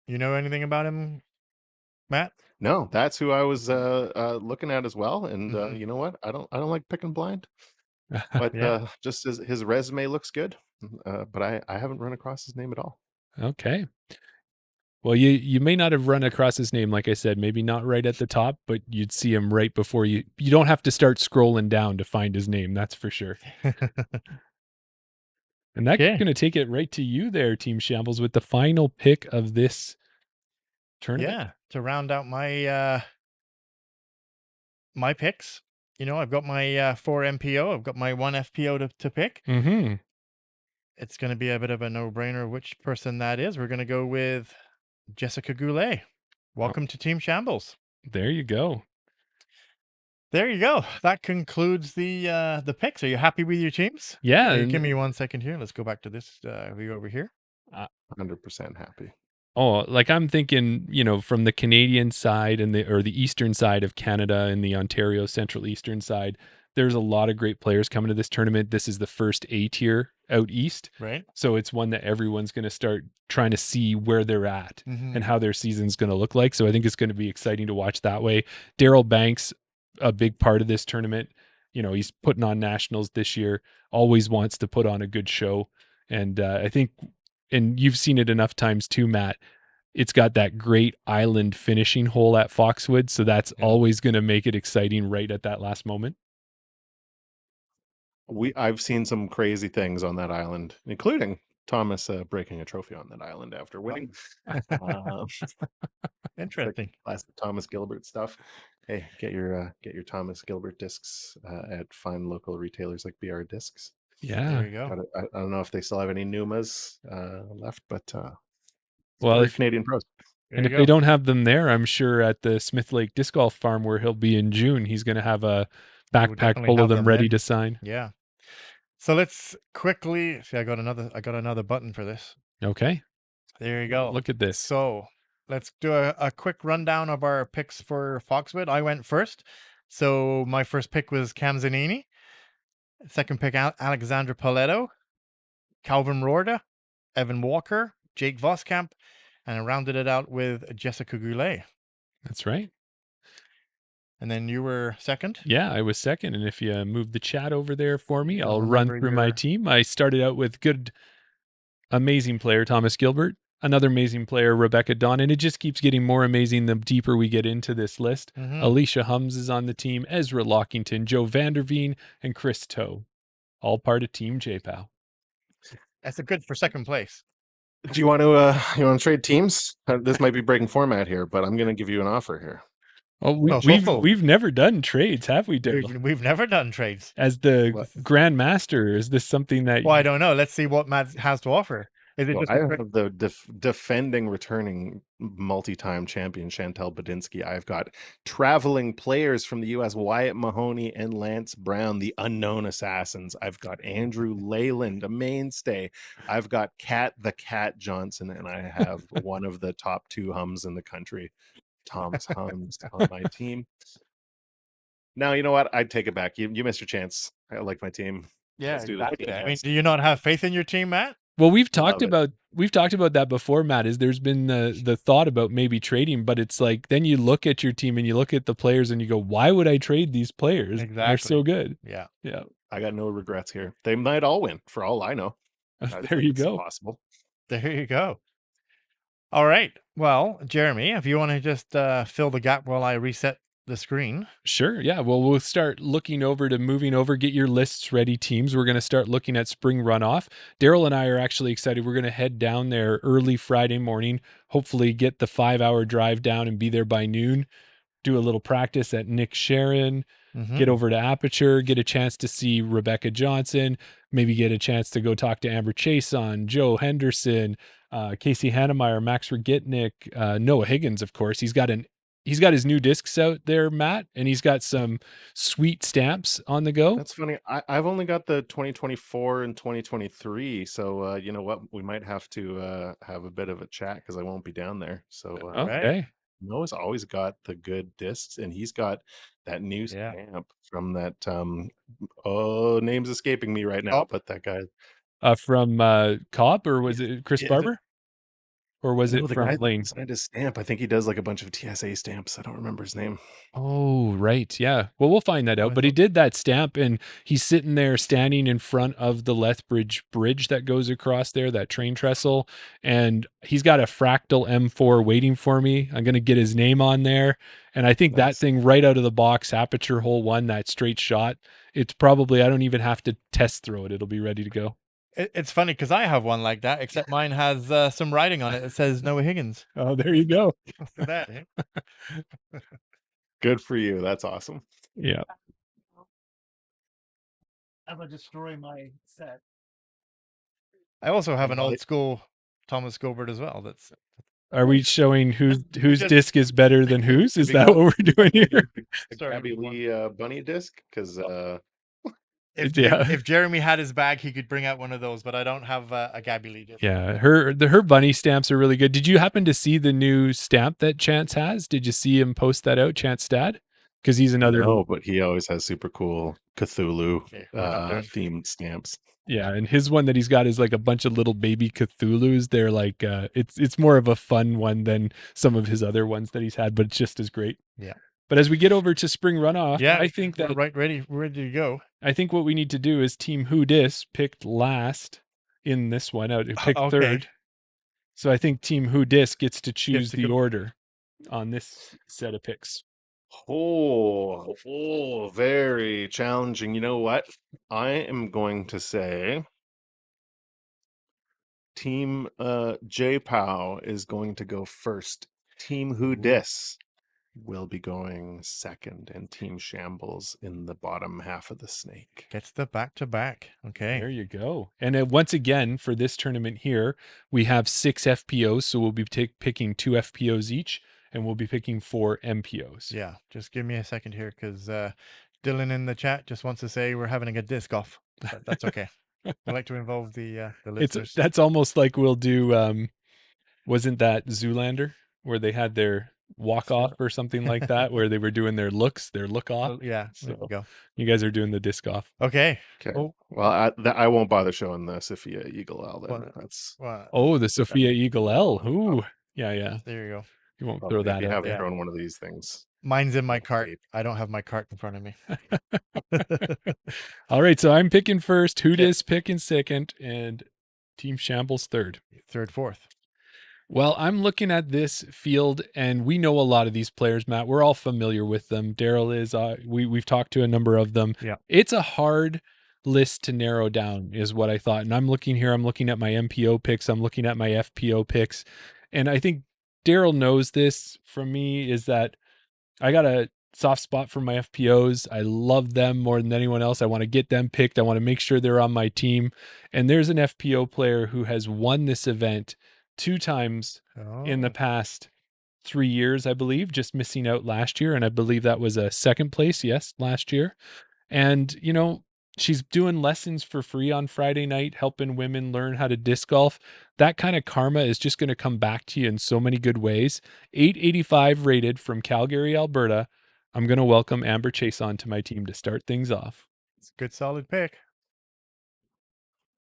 You know anything about him, Matt? No, that's who I was looking at as well. And Hmm. you know what? I don't like picking blind, but Yeah. just his resume looks good. But I haven't run across his name at all. Okay. Well, you may not have run across his name, like I said, maybe not right at the top, but you'd see him right before you. You don't have to start scrolling down to find his name, that's for sure. And that's Okay. going to take it right to you there, Team Shambles, with the final pick of this tournament. Yeah. To round out my picks, I've got my 4 MPO. I've got my 1 FPO to pick. Mm-hmm. It's going to be a bit of a no-brainer which person that is. We're going to go with Jessica Goulet. Oh, Welcome to Team Shambles. there you go. There you go. That concludes the picks. Are you happy with your teams? Yeah, Here, and give me 1 second here. Let's go back to this view over here. 100% happy. oh, like I'm thinking, from the Canadian side and the eastern side of Canada and the Ontario central eastern side, there's a lot of great players coming to this tournament. This is the first A tier out east. Right. So it's one that everyone's going to start trying to see where they're at and how their season's going to look like. So I think it's going to be exciting to watch that way. Daryl Banks, a big part of this tournament. He's putting on nationals this year, always wants to put on a good show. And I think, and you've seen it enough times too, Matt, it's got that great island finishing hole at Foxwood. So that's Yeah. always going to make it exciting right at that last moment. I've seen some crazy things on that island, including Thomas breaking a trophy on that island after winning. Interesting. Classic Thomas Gilbert stuff. Hey, get your Thomas Gilbert discs at fine local retailers like BR Discs. Yeah. There you go. I don't know if they still have any Numas left, but Well, if Canadian pros. There and you if they go. don't have them there, I'm sure at the Smith Lake Disc Golf Farm where he'll be in June, he's going to have a We'll backpack definitely full of have them them ready then. to sign. Yeah. So let's quickly see. I got another button for this. Okay. There you go. Look at this. So let's do a quick rundown of our picks for Foxwood. I went first. So my first pick was Cam Zanini. Second pick, Alexandra Paletto, Calvin Rorda, Evan Walker, Jake Voskamp, and I rounded it out with Jessica Goulet. That's right. And then you were second? Yeah, I was second. And if you move the chat over there for me, I'll run remember through my your- team. I started out with amazing player, Thomas Gilbert, another amazing player, Rebecca Dawn, and it just keeps getting more amazing the deeper we get into this list. Alicia Hums is on the team, Ezra Lockington, Joe Vanderveen, and Chris Toe, all part of Team JPOW. That's a good for second place. Do you want to trade teams? This might be breaking format here, but I'm going to give you an offer here. Oh, we've never done trades, have we, Daryl? We've never done trades. As the Grand Master, is this something that? Well, I don't know. Let's see what Matt has to offer. Is it Well, just I have the defending, returning, multi-time champion Chantel Badinsky. I've got traveling players from the U.S. Wyatt Mahoney and Lance Brown, the unknown assassins. I've got Andrew Leyland, a mainstay. I've got the Cat Johnson, and I have one of the top two hums in the country, Thomas Hums, on my team. Now, you know what? I'd take it back. You missed your chance. I like my team. Yeah, Let's do exactly. that. I mean, do you not have faith in your team, Matt? Well, we've talked about that before, Matt. Is there's been the thought about maybe trading, but it's like then you look at your team and you look at the players and you go, why would I trade these players? Exactly. They're so good. Yeah. Yeah. I got no regrets here. They might all win, for all I know. There you go. Possible. There you go. All right. Well, Jeremy, if you want to just fill the gap while I reset the screen. Sure. Yeah. Well, we'll start moving over, get your lists ready, teams. We're going to start looking at spring runoff. Daryl and I are actually excited. We're going to head down there early Friday morning, hopefully get the 5-hour drive down and be there by noon, do a little practice at Nick Sharon, get over to Aperture, get a chance to see Rebecca Johnson, maybe get a chance to go talk to Amber Chason, Joe Henderson, Casey Hannemeyer, Max Regitnik, Noah Higgins, of course. He's got his new discs out there, Matt, and he's got some sweet stamps on the go. That's funny. I've only got the 2024 and 2023. So you know what? We might have to have a bit of a chat because I won't be down there. So Okay. Noah's always got the good discs, and he's got that new stamp from that name's escaping me right now, but that guy from Cobb, or was it Chris Barber? Or was it from Lane? Signed his stamp. I think he does like a bunch of TSA stamps. I don't remember his name. Oh, right. Yeah. Well, we'll find that out. But he did that stamp, and he's sitting there standing in front of the Lethbridge Bridge that goes across there, that train trestle. And he's got a fractal M4 waiting for me. I'm going to get his name on there. And I think that thing right out of the box, Aperture hole 1, that straight shot, it's probably, I don't even have to test throw it. It'll be ready to go. It's funny because I have one like that, except mine has some writing on it. It says Noah Higgins. Oh, there you go. That, Good for you. That's awesome. Yeah. As I destroy my set. I also have an old school Thomas Gilbert as well. That's Are we showing whose Just- disc is better than whose? Is we that got- what we're doing here? A Sorry, Gabby everyone. Lee bunny disc because Yeah. If Jeremy had his bag, he could bring out one of those, but I don't have a Gabby Lee disc. Yeah, her bunny stamps are really good. Did you happen to see the new stamp that Chance has? Did you see him post that out, Chance Dad? Because he's another. no, but he always has super cool Cthulhu Okay, we're not doing- themed stamps. Yeah, and his one that he's got is like a bunch of little baby Cthulhus. They're like it's more of a fun one than some of his other ones that he's had, but it's just as great. Yeah. But as we get over to spring runoff, Yeah, I think we're that ready to go. I think what we need to do is Team Who Dis picked last in this one out. It picked Okay. third. So I think Team Who Dis gets to choose to the go- order on this set of picks. Oh, very challenging. You know what? I am going to say Team J Pow is going to go first. Team Who Dis will be going second, and Team Shambles in the bottom half of the snake. Gets the back-to-back. Okay. There you go. And once again, for this tournament here, we have 6 FPOs. So we'll be picking 2 FPOs each, and we'll be picking 4 MPOs. Yeah, just give me a second here because Dylan in the chat just wants to say we're having a disc off. But that's okay. We like to involve the listeners. That's almost like we'll do wasn't that Zoolander where they had their walk off or something like that where they were doing their look off. Oh, yeah, there So we go. you guys are doing the disc off. Okay. Okay. Oh, Well, I won't bother showing the Sophia Eagle Owl. Then Well, that's well, Oh, the Sophia Eagle L. Ooh. Yeah. there you go. You won't well, throw if that you out haven't there. thrown one of these things. Mine's in my Oh, cart. babe. I don't have my cart in front of me. All right, so I'm picking first, Who Okay. Dis picking second, and Team Shambles third. Third, fourth. Well, I'm looking at this field, and we know a lot of these players, Matt. We're all familiar with them. Daryl is. We've talked to a number of them. Yeah. It's a hard list to narrow down, is what I thought. And I'm looking here. I'm looking at my MPO picks. I'm looking at my FPO picks, and I think Daryl knows this from me. Is that I got a soft spot for my FPOs. I love them more than anyone else. I want to get them picked. I want to make sure they're on my team. And there's an FPO player who has won this event 2 times in the Oh, past 3 years, I believe, just missing out last year. And I believe that was a second place, yes, last year. And, she's doing lessons for free on Friday night, helping women learn how to disc golf. That kind of karma is just going to come back to you in so many good ways. 885 rated from Calgary, Alberta. I'm going to welcome Amber Chase onto my team to start things off. it's a good solid pick.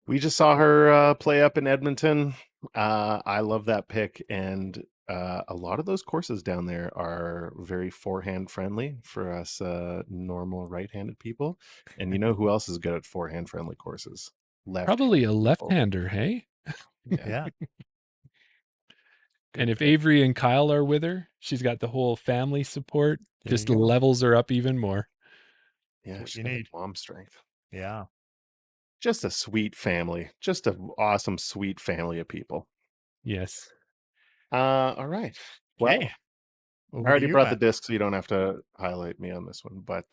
We just saw her play up in Edmonton. I love that pick, and a lot of those courses down there are very forehand friendly for us normal right-handed people. And you know who else is good at forehand friendly courses? Probably a Left-handed people. left-hander, hey? Yeah. And if pick. Avery and Kyle are with her, she's got the whole family support. There Just you go. levels her up even more. Yeah, what she's you got need. mom strength. Yeah. Just a sweet family. Just an awesome, sweet family of people. Yes. All right. Well, Okay. I Over to already you, brought the Matt. disc, so you don't have to highlight me on this one. But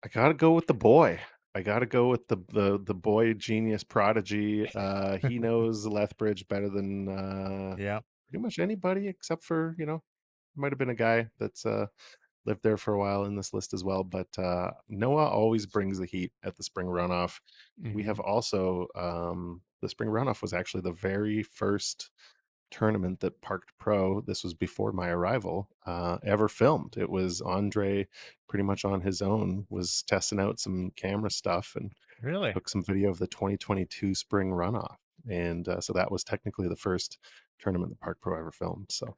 I gotta go with the boy. I gotta go with the boy genius prodigy. He knows Lethbridge better than Yeah. pretty much anybody except for, might have been a guy that's lived there for a while in this list as well. But Noah always brings the heat at the spring runoff. We have Mhm. also the spring runoff was actually the very first tournament that Parked Pro, this was before my arrival, ever filmed. It was Andre pretty much on his own, was testing out some camera stuff and Really? took some video of the 2022 spring runoff. And so that was technically the first tournament that Parked Pro ever filmed. So,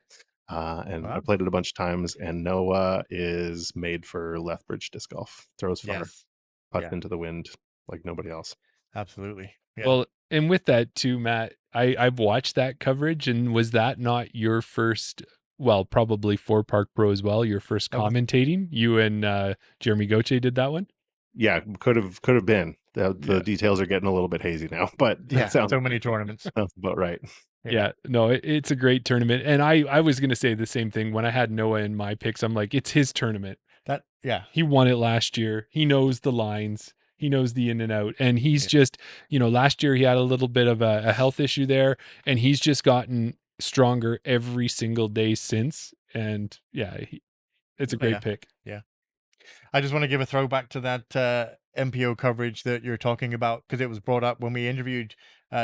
and I Wow. played it a bunch of times, and Noah is made for Lethbridge disc golf. Throws far, Yes. putts Yeah. into the wind like nobody else. Absolutely. Yeah. Well, and with that too, Matt, I've watched that coverage, and was that not your first? Well, probably for Park Pro as well. Your first That was- commentating. You and Jeremy Goche did that one. Yeah, could have been. The Yeah. details are getting a little bit hazy now, but that yeah. sounds So many tournaments. sounds about right. Yeah, no, it's a great tournament, and I was gonna say the same thing when I had Noah in my picks. I'm like, it's his tournament. Yeah. He won it last year. He knows the lines. He knows the in and out. And he's Yeah. just, last year he had a little bit of a health issue there, and he's just gotten stronger every single day since. And yeah, it's a Oh, great yeah. pick. Yeah. I just want to give a throwback to that MPO coverage that you're talking about, because it was brought up when we interviewed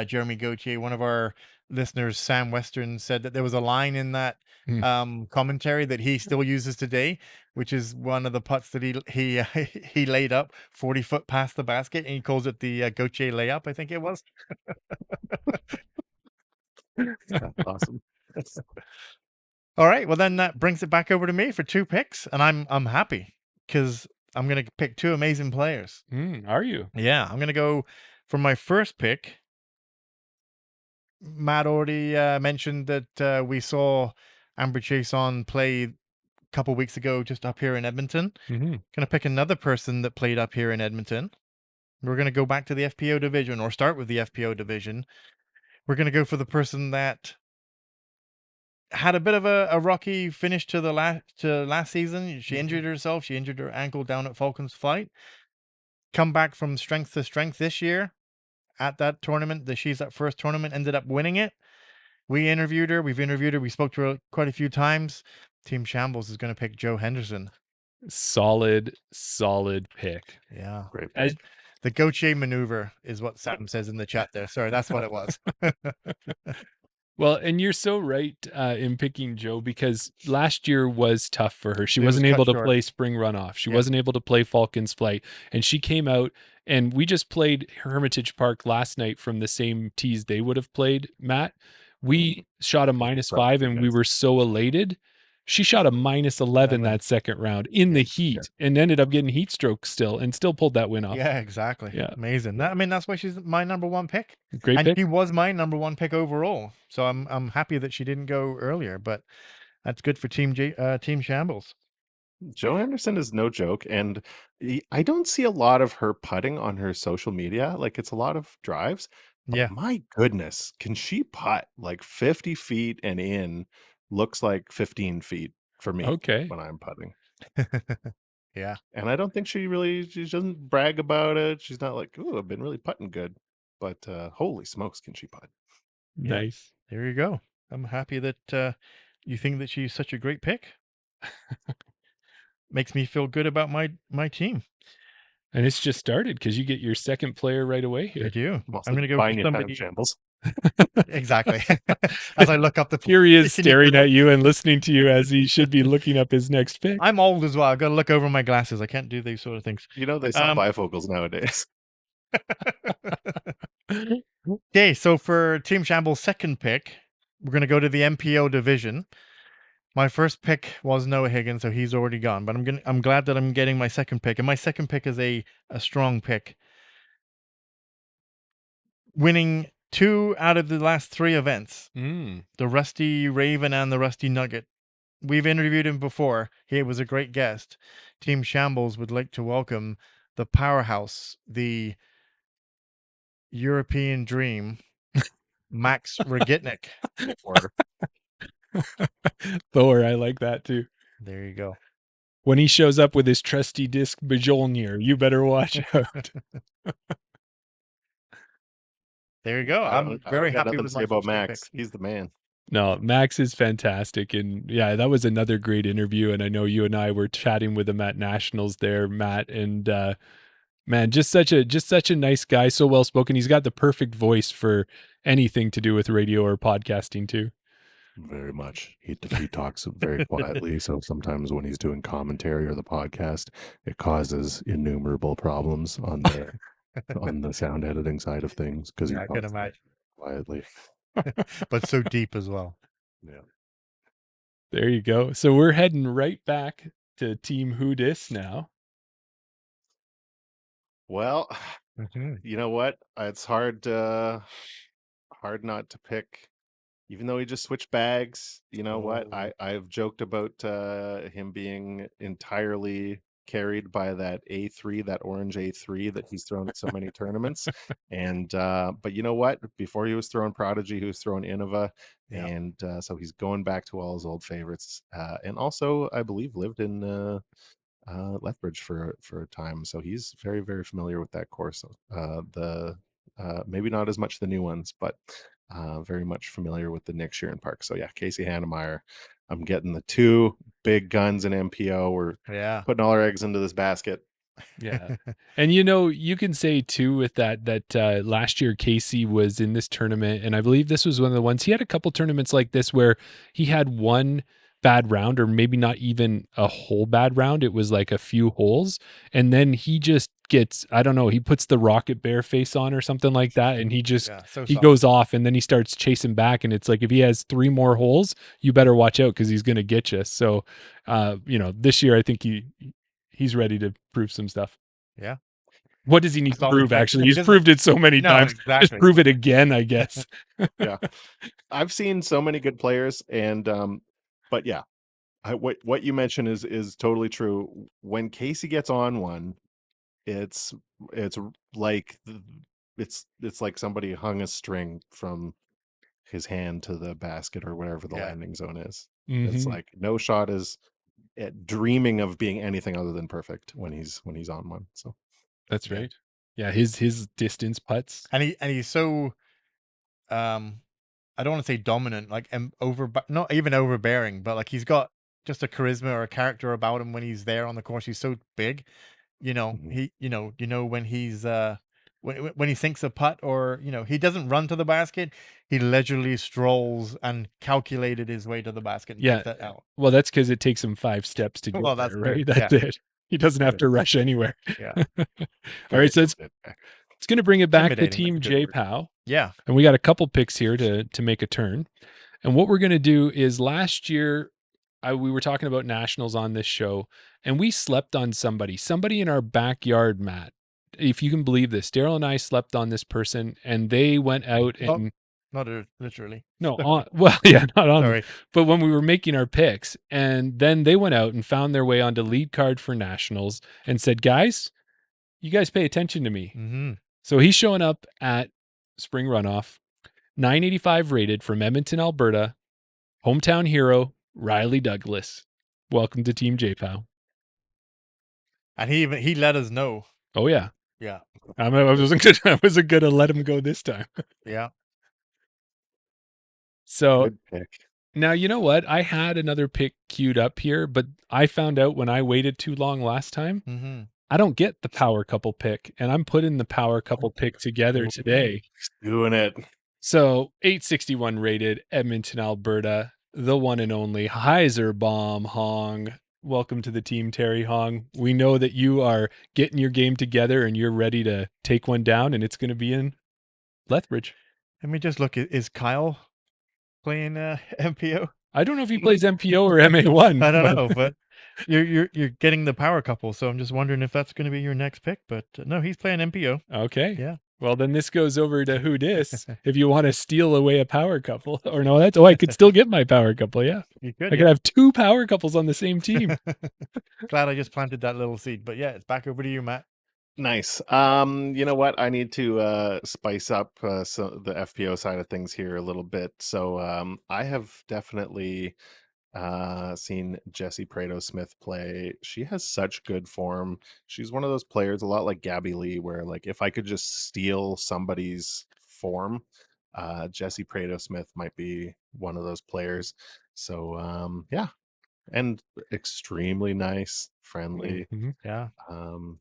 Jeremy Gauthier. One of our listeners, Sam Western, said that there was a line in that commentary that he still uses today, which is one of the putts that he he laid up 40 foot past the basket, and he calls it the Gauthier layup, I think it was. That's awesome. All right, well then that brings it back over to me for 2 picks, and I'm happy because I'm gonna pick 2 amazing players. Are you? Yeah, I'm gonna go for my first pick. Matt already mentioned that we saw Amber Chason play a couple weeks ago just up here in Edmonton. Mm-hmm. Gonna pick another person that played up here in Edmonton. We're gonna go back to the FPO division, or start with the FPO division. We're gonna go for the person that had a bit of a rocky finish to the last season. She injured herself. She injured her ankle down at Falcons Flight. Come back from strength to strength this year at that tournament. That first tournament, ended up winning it. We interviewed her. We've interviewed her. We spoke to her quite a few times. Team Shambles is going to pick Joe Henderson. Solid pick. Yeah. Great As, pick. The Gauthier maneuver is what Sam says in the chat there. Sorry, that's what it was. Well, and you're so right in picking Joe, because last year was tough for her. She It was wasn't cut able to short. play Spring Runoff. She Yeah. wasn't able to play Falcons Flight. And she came out, and we just played Hermitage Park last night from the same tees they would have played, Matt. We shot a -5, and we were so elated. She shot a -11 that second round in the heat, and ended up getting heat stroke still, and still pulled that win off. Yeah, exactly. Yeah. Amazing. That's why she's my number 1 pick. Great And pick. she was my number 1 pick overall. So I'm happy that she didn't go earlier, but that's good for Team Shambles. Joe Henderson is no joke, and I don't see a lot of her putting on her social media. Like, it's a lot of drives, but Yeah. my goodness, can she putt like 50 feet and in? Looks like 15 feet for me Okay. when I'm putting. Yeah. And I don't think she doesn't brag about it. She's not like, "Ooh, I've been really putting good," but holy smokes, can she putt? Yeah. Nice. There you go. I'm happy that you think that she's such a great pick. Makes me feel good about my team. And it's just started, because you get your second player right away I here. do. I'm also I'm going to go buying for you time, somebody. Shambles. Exactly. As I look up the Here he is Can you staring hear at you and listening to you, as he should be looking up his next pick. I'm old as well. I got to look over my glasses. I can't do these sort of things. You know they sell bifocals nowadays. Okay, so for Team Shambles' second pick, we're going to go to the MPO division. My first pick was Noah Higgins, so he's already gone. But I'm glad that I'm getting my second pick, and my second pick is a strong pick. Winning 2 out of the last 3 events, the Rusty Raven and the Rusty Nugget. We've interviewed him before. He was a great guest. Team Shambles would like to welcome the powerhouse, the European dream, Max Rogitnik. Thor, I like that too. There you go. When he shows up with his trusty disc Bajolnir, you better watch out. There you go. I'm very happy with my about first 2 Max. picks. He's the man. No, Max is fantastic. And yeah, that was another great interview. And I know you and I were chatting with him at Nationals there, Matt. And man, just such a nice guy, so well spoken. He's got the perfect voice for anything to do with radio or podcasting too. Very much. He talks very quietly, so sometimes when he's doing commentary or the podcast, it causes innumerable problems on the sound editing side of things, because I can imagine. quietly. But so deep as well. Yeah. There you go. So we're heading right back to Team Who Dis now. Well, you know what? It's hard not to pick, even though he just switched bags. You know what? I've joked about him being entirely carried by that A3, that orange A3 that he's thrown at so many tournaments. And but you know what? Before he was throwing Prodigy, he was throwing Innova. Yeah. And so he's going back to all his old favorites. And also, I believe, lived in Lethbridge for a time, so he's very, very familiar with that course. The maybe not as much the new ones, but very much familiar with the Nick Sheeran Park. So yeah, Casey Hannemeyer. I'm getting the two big guns in MPO. We're Yeah. putting all our eggs into this basket. Yeah. And you can say too with that last year Casey was in this tournament, and I believe this was one of the ones he had a couple tournaments like this where he had one bad round, or maybe not even a whole bad round. It was like a few holes, and then he just gets, I don't know, he puts the rocket bear face on or something like that, and Yeah. So he soft. goes off, and then he starts chasing back, and it's like if he has 3 more holes, you better watch out because he's going to get you. So, this year I think he's ready to prove some stuff. Yeah. What does he need That's to all it prove? takes. Actually, He he's doesn't. proved it so many No, times. Just exactly. prove it again, I guess. Yeah, I've seen so many good players, and but yeah, what you mentioned is totally true. When Casey gets on one, it's it's like it's like somebody hung a string from his hand to the basket or wherever the Yeah. landing zone is. It's Mhm. like no shot is dreaming of being anything other than perfect when he's on one. So That's Yeah. right. Yeah, his distance putts. And he's so I don't want to say dominant, like not even overbearing, but like he's got just a charisma or a character about him when he's there on the course. He's so big, mhm. when he's when he sinks a putt, or he doesn't run to the basket, he leisurely strolls and calculated his way to the basket and Yeah. puts that out. Well, that's because it takes him 5 steps to get Well, that's there, true. right? Yeah, That's it. He doesn't have Very, to rush anywhere. yeah. All very right, so intimidating. it's going to bring it back to Intimidating. That's a Team good J word. Pow, Yeah. and we got a couple picks here to make a turn. And what we're going to do is last year, we were talking about nationals on this show, and we slept on somebody in our backyard, Matt. If you can believe this, Daryl and I slept on this person, and they went out Not and not literally. no, on, well, yeah, not on, Sorry. but when we were making our picks, and then they went out and found their way onto lead card for nationals and said, "Guys, you guys pay attention to me." Mm-hmm. So he's showing up at spring runoff, 985 rated from Edmonton, Alberta. Hometown hero, Riley Douglas. Welcome to Team JPOW. And he let us know. Oh yeah. Yeah. I wasn't gonna let him go this time. Yeah. So Good pick. now you know what? I had another pick queued up here, but I found out when I waited too long last time, Mm-hmm. I don't get the power couple pick, and I'm putting the power couple pick together Ooh, today. he's doing it. So 861 rated, Edmonton, Alberta, the one and only Heiser Bomb Hong. Welcome to the team, Terry Hong. We know that you are getting your game together and you're ready to take one down, and it's going to be in Lethbridge. Let me just look. Is Kyle playing MPO? I don't know if he plays MPO or MA1, I don't but know, but you're getting the power couple, so I'm just wondering if that's going to be your next pick. But no, he's playing MPO. okay. Yeah. Well, then this goes over to who dis if you want to steal away a power couple. Or no, I could still get my power couple. Yeah. You I could, could yeah. have 2 power couples on the same team. Glad I just planted that little seed. But yeah, it's back over to you, Matt. Nice. You know what? I need to spice up the FPO side of things here a little bit. So I have definitely seen Jessie Prado Smith play. She has such good form. She's one of those players, a lot like Gabby Lee, where like if I could just steal somebody's form, Jessie Prado Smith might be one of those players. So yeah, and extremely nice, friendly. Mhm. Yeah.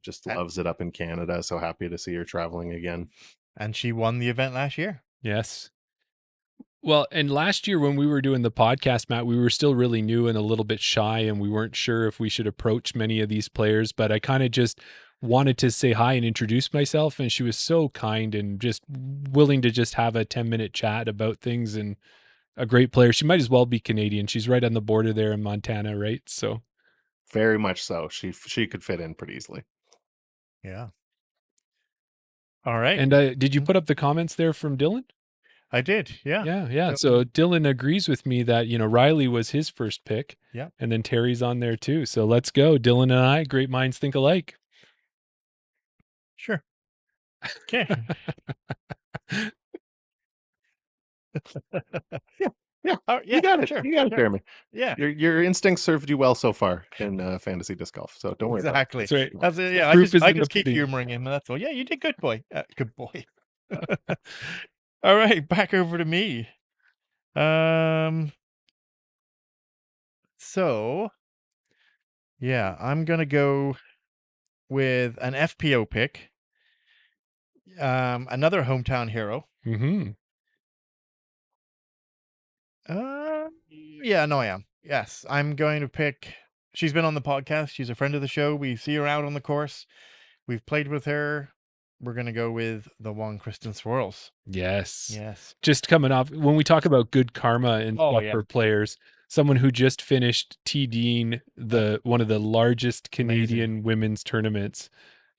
Just A- loves it up in Canada. So happy to see her traveling again. And she won the event last year. Yes. Well, and last year when we were doing the podcast, Matt, we were still really new and a little bit shy, and we weren't sure if we should approach many of these players. But I kind of just wanted to say hi and introduce myself. And she was so kind and just willing to just have a 10-minute chat about things, and a great player. She might as well be Canadian. She's right on the border there in Montana, right? So, Very much so. She could fit in pretty easily. Yeah. All right. and did you put up the comments there from Dylan? I did. Yeah. Yeah, yeah. So- So Dylan agrees with me that, Riley was his first pick. Yeah. And then Terry's on there too. So let's go. Dylan and I, great minds think alike. Sure. Okay. Yeah, Oh, you yeah, got it. sure, You got it, sure. Jeremy. Yeah, Your instincts served you well so far in fantasy disc golf. So don't worry about it. exactly. That's right. That's it. Yeah, Proof is I in the just keep pudding. humoring him, and that's all. Yeah, you did good, boy. Good boy. All right, back over to me. Um, so yeah, I'm gonna go with an FPO pick. Another hometown hero. Mm-hmm. Yeah, no, I am. Yes, I'm going to pick. She's been on the podcast. She's a friend of the show. We see her out on the course. We've played with her. We're gonna go with the one Kristen Swirls. Yes. Yes. Just coming off when we talk about good karma and Oh stuff yeah. for players, someone who just finished TDing the one of the largest Amazing. Canadian women's tournaments,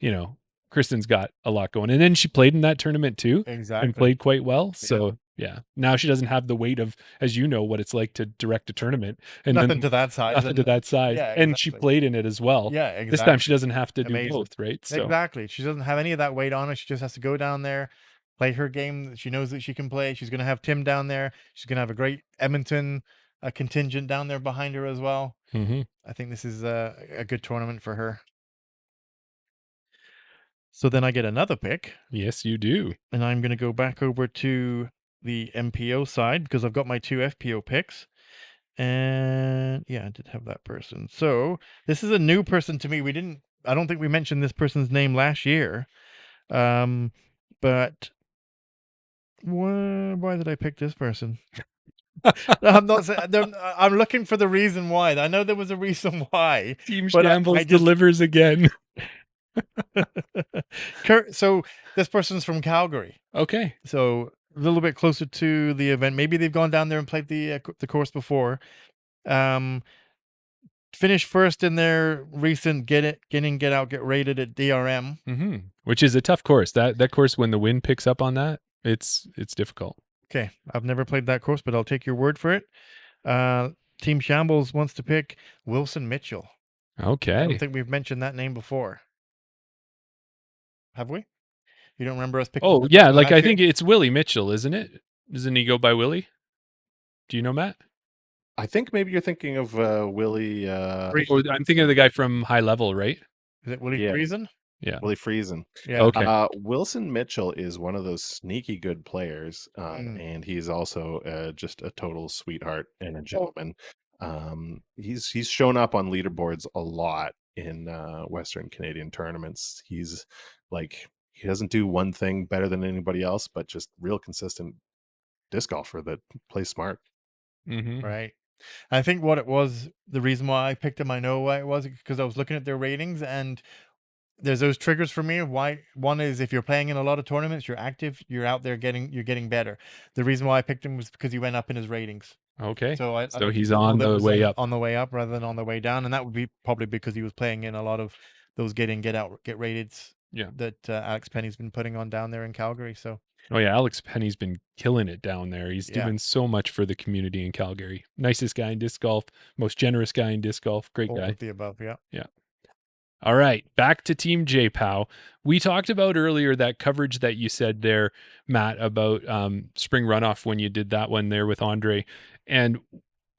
you know, Kristen's got a lot going. And then she played in that tournament too and Exactly. played quite well. Yeah. So yeah. Now she doesn't have the weight of, as you know, what it's like to direct a tournament. And Nothing then to that size. nothing to And that size. yeah, And she exactly. played in it as well. Yeah, This time exactly. she doesn't have to do Amazing. both, right? So Exactly. She doesn't have any of that weight on her. She just has to go down there, play her game that she knows that she can play. She's going to have Tim down there. She's going to have a great Edmonton contingent down there behind her as well. mhm. I think this is a good tournament for her. So then I get another pick, Yes, you do. and I'm going to go back over to the MPO side because I've got my 2 FPO picks. And yeah, I did have that person. So this is a new person to me. I don't think we mentioned this person's name last year. But why did I pick this person? I'm not saying I'm looking for the reason why. I know there was a reason why, Team but Shambles I just delivers again. so this person's from Calgary, Okay. so a little bit closer to the event. Maybe they've gone down there and played the course before. Finished first in their recent get out, get rated at DRM. Mm-hmm. Which is a tough course. That course, when the wind picks up on that, it's difficult. Okay, I've never played that course, but I'll take your word for it. Team Shambles wants to pick Wilson Mitchell. I don't Okay. think we've mentioned that name before. Have we? You don't remember us picking? Oh that yeah, person like last I year? think it's Willie Mitchell, isn't it? Doesn't he go by Willie? Do you know, Matt? I think maybe you're thinking of Willie. Or I'm thinking of the guy from High Level, right? Is it Willie Yeah. Friesen? Yeah. Willie Friesen. Yeah. Okay. Wilson Mitchell is one of those sneaky good players, and he's also just a total sweetheart and a gentleman. He's shown up on leaderboards a lot in Western Canadian tournaments. He's like, he doesn't do one thing better than anybody else, but just real consistent disc golfer that plays smart. Mm-hmm. Right. I think what it was, the reason why I picked him, I know why it was, because I was looking at their ratings, and there's those triggers for me. Why? One is if you're playing in a lot of tournaments, you're active, you're out there you're getting better. The reason why I picked him was because he went up in his ratings. Okay. So I So looked he's at people on that the was way up. on the way up rather than on the way down, and that would be probably because he was playing in a lot of those get in, get out, get rated. Yeah. That Alex Penny's been putting on down there in Calgary. So Oh yeah, Alex Penny's been killing it down there. He's yeah, doing so much for the community in Calgary. Nicest guy in disc golf, most generous guy in disc golf. Great all guy. of the above. Yeah. Yeah. All right, back to Team JPOW. We talked about earlier that coverage that you said there, Matt, about spring runoff when you did that one there with Andre. And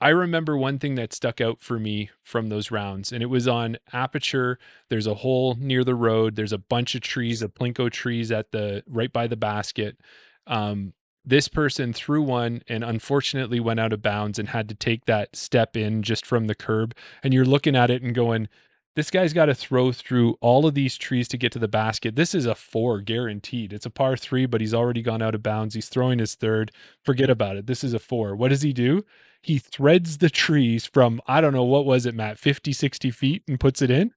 I remember one thing that stuck out for me from those rounds, and it was on Aperture. There's a hole near the road. There's a bunch of trees, of plinko trees at the right by the basket. This person threw one and unfortunately went out of bounds and had to take that step in just from the curb. And you're looking at it and going, this guy's got to throw through all of these trees to get to the basket. This is a 4 guaranteed. It's a par 3, but he's already gone out of bounds. He's throwing his third. Forget about it. This is a 4. What does he do? He threads the trees from, I don't know, what was it, Matt, 50, 60 feet and puts it in?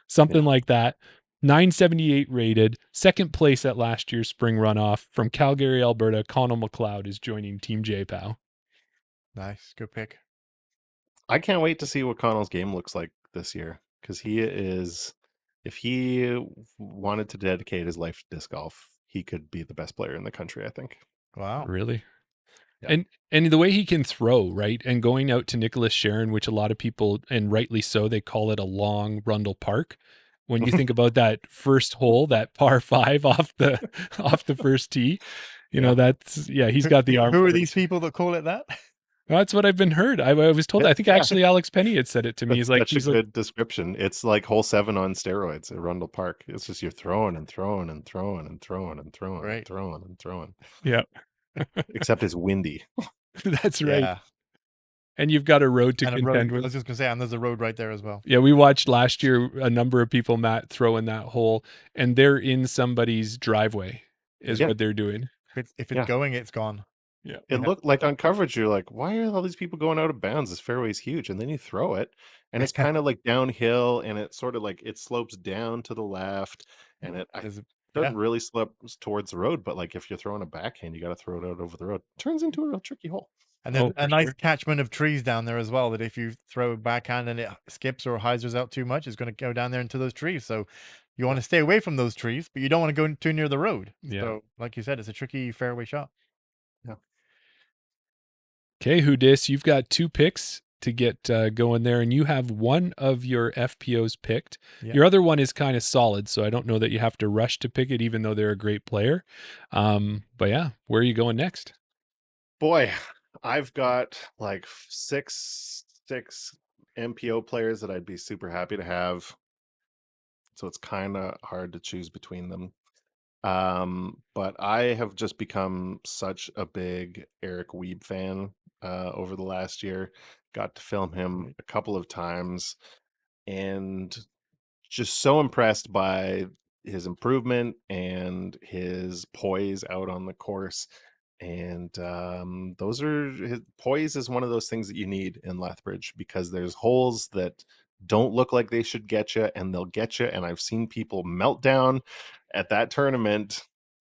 Something like that. 978 rated, second place at last year's spring runoff from Calgary, Alberta. Connell McLeod is joining Team JPOW. Nice, good pick. I can't wait to see what Connell's game looks like this year, because he is, if he wanted to dedicate his life to disc golf, he could be the best player in the country, I think. Wow. Really? Yeah. And the way he can throw, right? And going out to Nicholas Sharon, which a lot of people, and rightly so, they call it a long Rundle Park. When you think about that first hole, that par 5 off the first tee, you know, that's, yeah, he's got the arm. Who are these people that call it that? That's what I've been heard. I was told. I think Yeah. actually Alex Penny had said it to me. That's He's like, such a good description. It's like hole 7 on steroids at Rundle Park. It's just you're throwing and throwing and throwing and throwing and throwing and Right. throwing and throwing. yeah, Except it's windy. that's right. Yeah. And you've got a road to And a contend road. I with. was just gonna say, and there's a road right there as well. Yeah, we watched last year a number of people, Matt, throw in that hole, and they're in somebody's driveway, is Yeah. what they're doing. If it's Yeah. going, it's gone. Yeah. It looked like on coverage, you're like, why are all these people going out of bounds? This fairway's huge. And then you throw it, and it's kind of like downhill, and it's sort of like it slopes down to the left, and it There's a, doesn't yeah. really slope towards the road. But like if you're throwing a backhand, you got to throw it out over the road. Turns into a real tricky hole. And there's Oh, a for nice sure. catchment of trees down there as well. That if you throw a backhand and it skips or hyzers out too much, it's going to go down there into those trees. So you want to stay away from those trees, but you don't want to go too near the road. Yeah. So, like you said, it's a tricky fairway shot. Yeah. Okay, Hudis, you've got 2 picks to get going there, and you have one of your FPOs picked. Yeah. Your other one is kind of solid, so I don't know that you have to rush to pick it, even though they're a great player. But yeah, where are you going next? Boy, I've got like six MPO players that I'd be super happy to have. So it's kind of hard to choose between them. But I have just become such a big Eric Weeb fan over the last year. Got to film him a couple of times, and just so impressed by his improvement and his poise out on the course. And those are his poise is one of those things that you need in Lethbridge, because there's holes that don't look like they should get you, and they'll get you. And I've seen people melt down at that tournament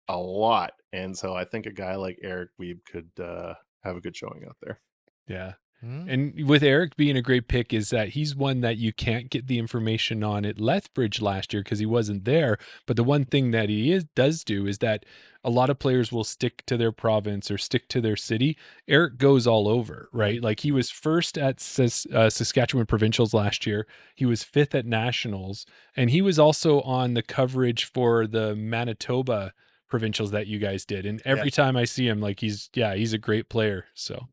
a lot. And so I think a guy like Eric Weeb could have a good showing out there. Yeah. Hmm? And with Eric being a great pick is that he's one that you can't get the information on at Lethbridge last year because he wasn't there. But the one thing that does do is that a lot of players will stick to their province or stick to their city. Eric goes all over, right? Like he was first at Saskatchewan Provincials last year. He was 5th at Nationals, and he was also on the coverage for the Manitoba Provincials that you guys did. And every Yes. time I see him, like he's a great player. So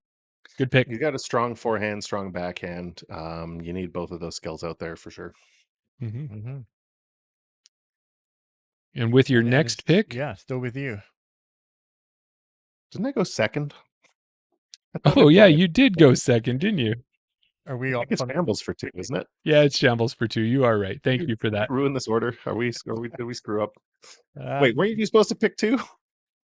good pick. You got a strong forehand, strong backhand. You need both of those skills out there for sure. Mm-hmm. Mm-hmm. And with your And next it's, pick, yeah, still with you. Didn't I go second? I thought oh I yeah, brought it. you did go second, didn't you? Are we I all think it's Shambles for 2, isn't it? Yeah, it's Shambles for 2. You are right. Thank you for that. Ruin this order. Did we screw up? Wait, weren't you supposed to pick 2?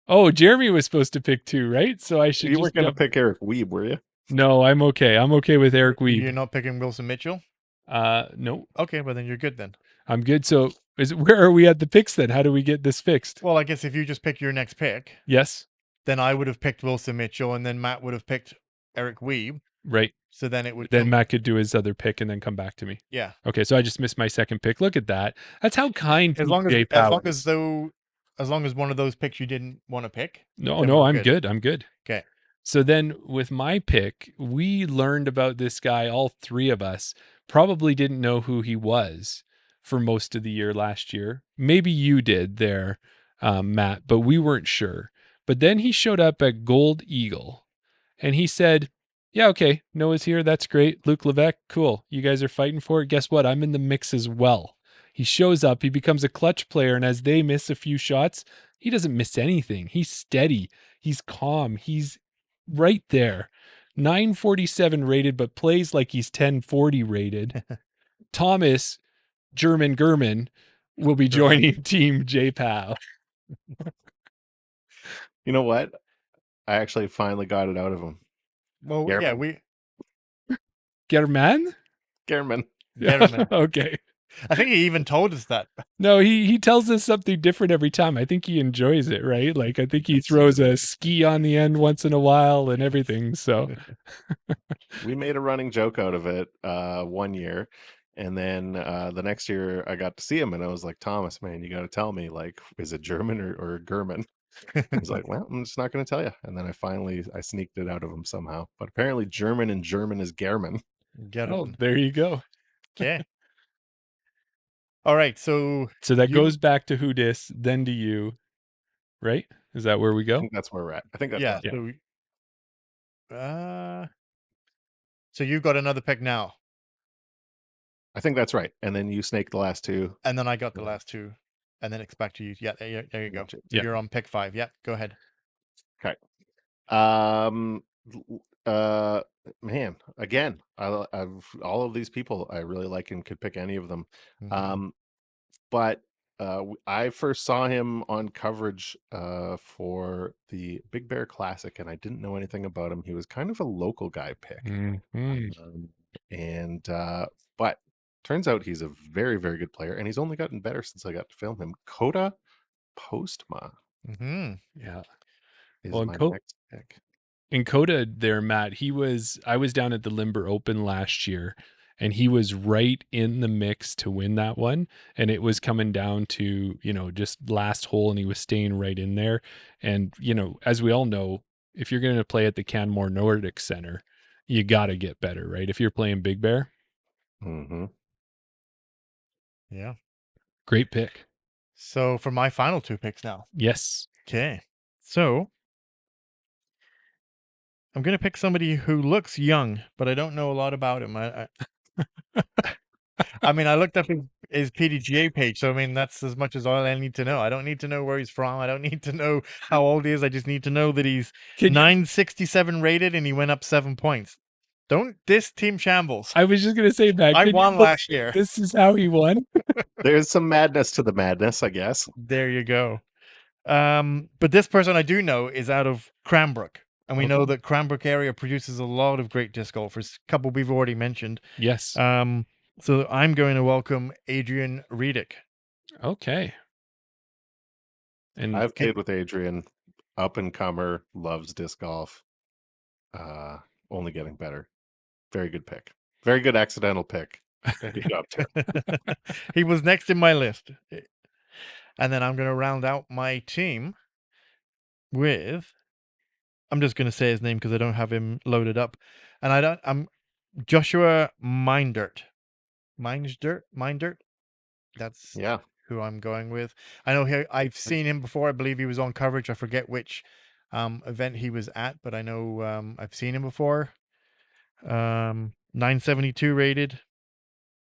Oh, Jeremy was supposed to pick 2, right? So I should You just weren't going to jump. pick Eric Weeb, were you? No, I'm okay. I'm okay with Eric You're Weeb. not picking Wilson Mitchell? No, Okay, well then you're good then. I'm good. So where are we at the picks then? How do we get this fixed? Well, I guess if you just pick your next pick, Yes, then I would have picked Wilson Mitchell, and then Matt would have picked Eric Weeb. right. So then it would Then come, Matt could do his other pick and then come back to me. yeah. Okay, so I just missed my second pick. Look at that. That's how kind As long as PJ Powers. as long as one of those picks you didn't want to pick. No, then no, we're I'm good. I'm good. Okay. So then with my pick, we learned about this guy, all 3 of us probably didn't know who he was for most of the year last year. Maybe you did there, Matt, but we weren't sure. But then he showed up at Gold Eagle and he said, yeah, okay, Noah's here. That's great. Luke Levesque, cool. You guys are fighting for it. Guess what? I'm in the mix as well. He shows up, he becomes a clutch player, and as they miss a few shots, he doesn't miss anything. He's steady. He's calm. He's right there. 947 rated, but plays like he's 1040 rated. Thomas German German will be joining Team JPAL. You know what? I actually finally got it out of him. Well, German. yeah, we German? German. German. Okay. I think he even told us that. No, he tells us something different every time. I think he enjoys it, right? Like I think he throws a ski on the end once in a while and everything. So We made a running joke out of it one year, and then the next year I got to see him, and I was like, Thomas, man, you got to tell me, like, is it German or German? He's like, well, I'm just not going to tell you. And then I sneaked it out of him somehow. But apparently German and German is German. German. there you go. Okay. All right, so that you- goes back to Hudis, then to you, right? Is that where we I go? think that's where we're at. I think that's yeah. right. So So you got another pick now, I think that's right. And then you snake the last two. and then I got the last two, and then it's back to you. Yeah, there you go. Watch it. Yeah. You're on pick 5. Yeah, go ahead. Okay. Man, again, I've all of these people I really like and could pick any of them. Mhm. But I first saw him on coverage for the Big Bear Classic, and I didn't know anything about him. He was kind of a local guy pick, Mhm. and but turns out he's a very, very good player, and he's only gotten better since I got to film him. Coda Postma Mhm. Yeah. is Well, my next pick. in Coda there, Matt, I was down at the Limber Open last year, and he was right in the mix to win that one. And it was coming down to, just last hole, and he was staying right in there. And, as we all know, if you're going to play at the Canmore Nordic Center, you got to get better, right? If you're playing Big Bear, Mm-hmm. Yeah. great pick. So for my final 2 picks now. Yes. Okay. So I'm gonna pick somebody who looks young, but I don't know a lot about him. I mean, I looked up his PDGA page, so I mean that's as much as all I need to know. I don't need to know where he's from. I don't need to know how old he is. I just need to know that he's Can you? 967 rated and he went up 7 points. Don't diss Team Shambles. I was just going to say, Matt, I can you won believe last year. this is how he won? There's some madness to the madness, I guess. There you go. But this person I do know is out of Cranbrook. And we know Okay. that Cranbrook area produces a lot of great disc golfers. A couple we've already mentioned. Yes. So I'm going to welcome Adrian Redick. Okay. And I've played with Adrian, up and comer, loves disc golf. Only getting better. Very good pick. Very good accidental pick. Good job, Tim. He was next in my list. And then I'm going to round out my team with, I'm just going to say his name because I don't have him loaded up. And I'm Joshua Mindert. Mindert. That's Yeah. who I'm going with. I know I've seen him before. I believe he was on coverage. I forget which event he was at, but I know I've seen him before. 972 rated,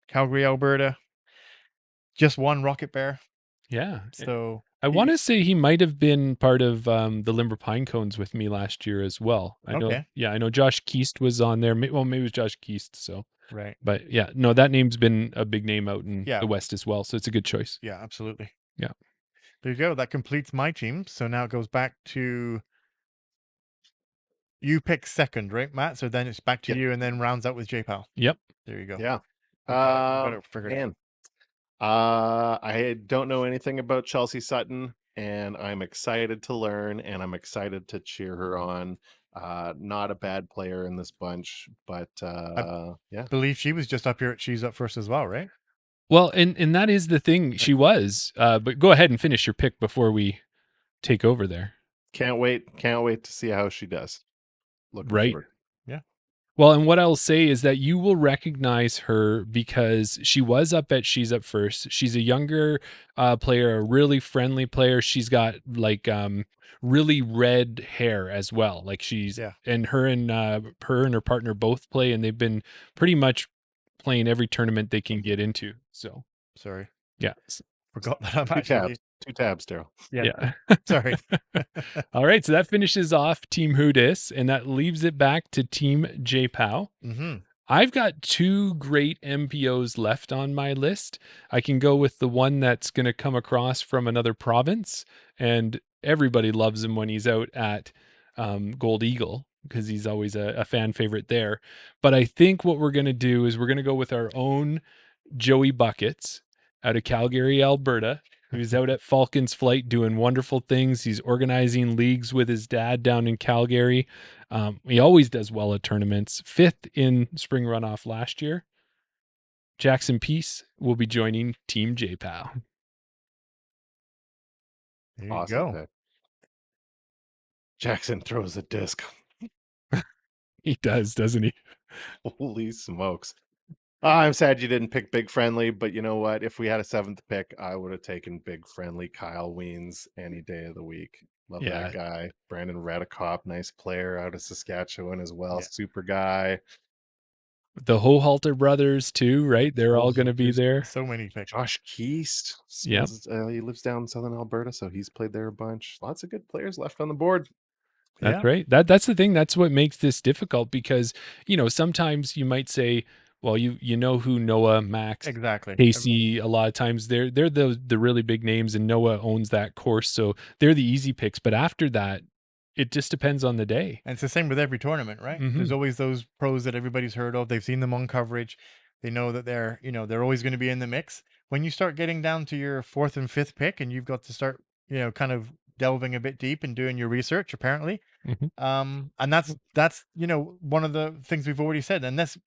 Calgary, Alberta. Just one Rocket Bear. yeah, So I want to say he might have been part of the Limber Pine Cones with me last year as well. I know. Okay. Yeah, I know Josh Keast was on there. Well, maybe it was Josh Keast. So, Right. but yeah, no, that name's been a big name out in Yeah. the West as well. So it's a good choice. Yeah, absolutely. Yeah. There you go. That completes my team. So now it goes back to you pick second, right, Matt? So then it's back to Yep. you and then rounds out with J-Pal. Yep. There you go. Yeah. We got it figured out. Man. I don't know anything about Chelsea Sutton, and I'm excited to learn, and I'm excited to cheer her on. Not a bad player in this bunch, but yeah. Believe she was just up here. She's up first as well, right? Well, and that is the thing. She was. But go ahead and finish your pick before we take over there. Can't wait to see how she does. Looking Right. forward. Yeah. Well, and what I'll say is that you will recognize her because she was up at She's Up First. She's a younger player, a really friendly player. She's got like really red hair as well. Like Yeah. and her and her partner both play, and they've been pretty much playing every tournament they can get into. So Sorry. yeah. Forgot that I'm Two actually. tabs, Daryl. Yeah. Sorry. All right. So that finishes off Team Who Dis, and that leaves it back to Team J-Pow. Mm-hmm. I've got 2 great MPOs left on my list. I can go with the one that's going to come across from another province, and everybody loves him when he's out at Gold Eagle because he's always a fan favorite there. But I think what we're going to do is we're going to go with our own Joey Buckets out of Calgary, Alberta, who's out at Falcons Flight doing wonderful things. He's organizing leagues with his dad down in Calgary. He always does well at tournaments. 5th in spring runoff last year. Jackson Peace will be joining Team J-Pow. There you Awesome go. pick. Jackson throws a disc. He does, doesn't he? Holy smokes. I'm sad you didn't pick Big Friendly, but you know what? If we had a 7th pick, I would have taken Big Friendly Kyle Weens any day of the week. Love Yeah. that guy. Brandon Radikop, nice player out of Saskatchewan as well. Yeah. Super guy. The Hohalter brothers too, right? They're all going to be There's there. so many picks. Josh Keast Yep. spends, he lives down in southern Alberta, so he's played there a bunch. Lots of good players left on the board. That's Yeah, right. That's the thing. That's what makes this difficult because, sometimes you might say, well, you know who Noah, Max, exactly. Casey, a lot of times they're the really big names and Noah owns that course. So they're the easy picks. But after that, it just depends on the day. And it's the same with every tournament, right? There's Hmm. always those pros that everybody's heard of. They've seen them on coverage. They know that they're always going to be in the mix. When you start getting down to your fourth and fifth pick, and you've got to start, kind of delving a bit deep and doing your research, apparently. Hmm. And that's one of the things we've already said, and this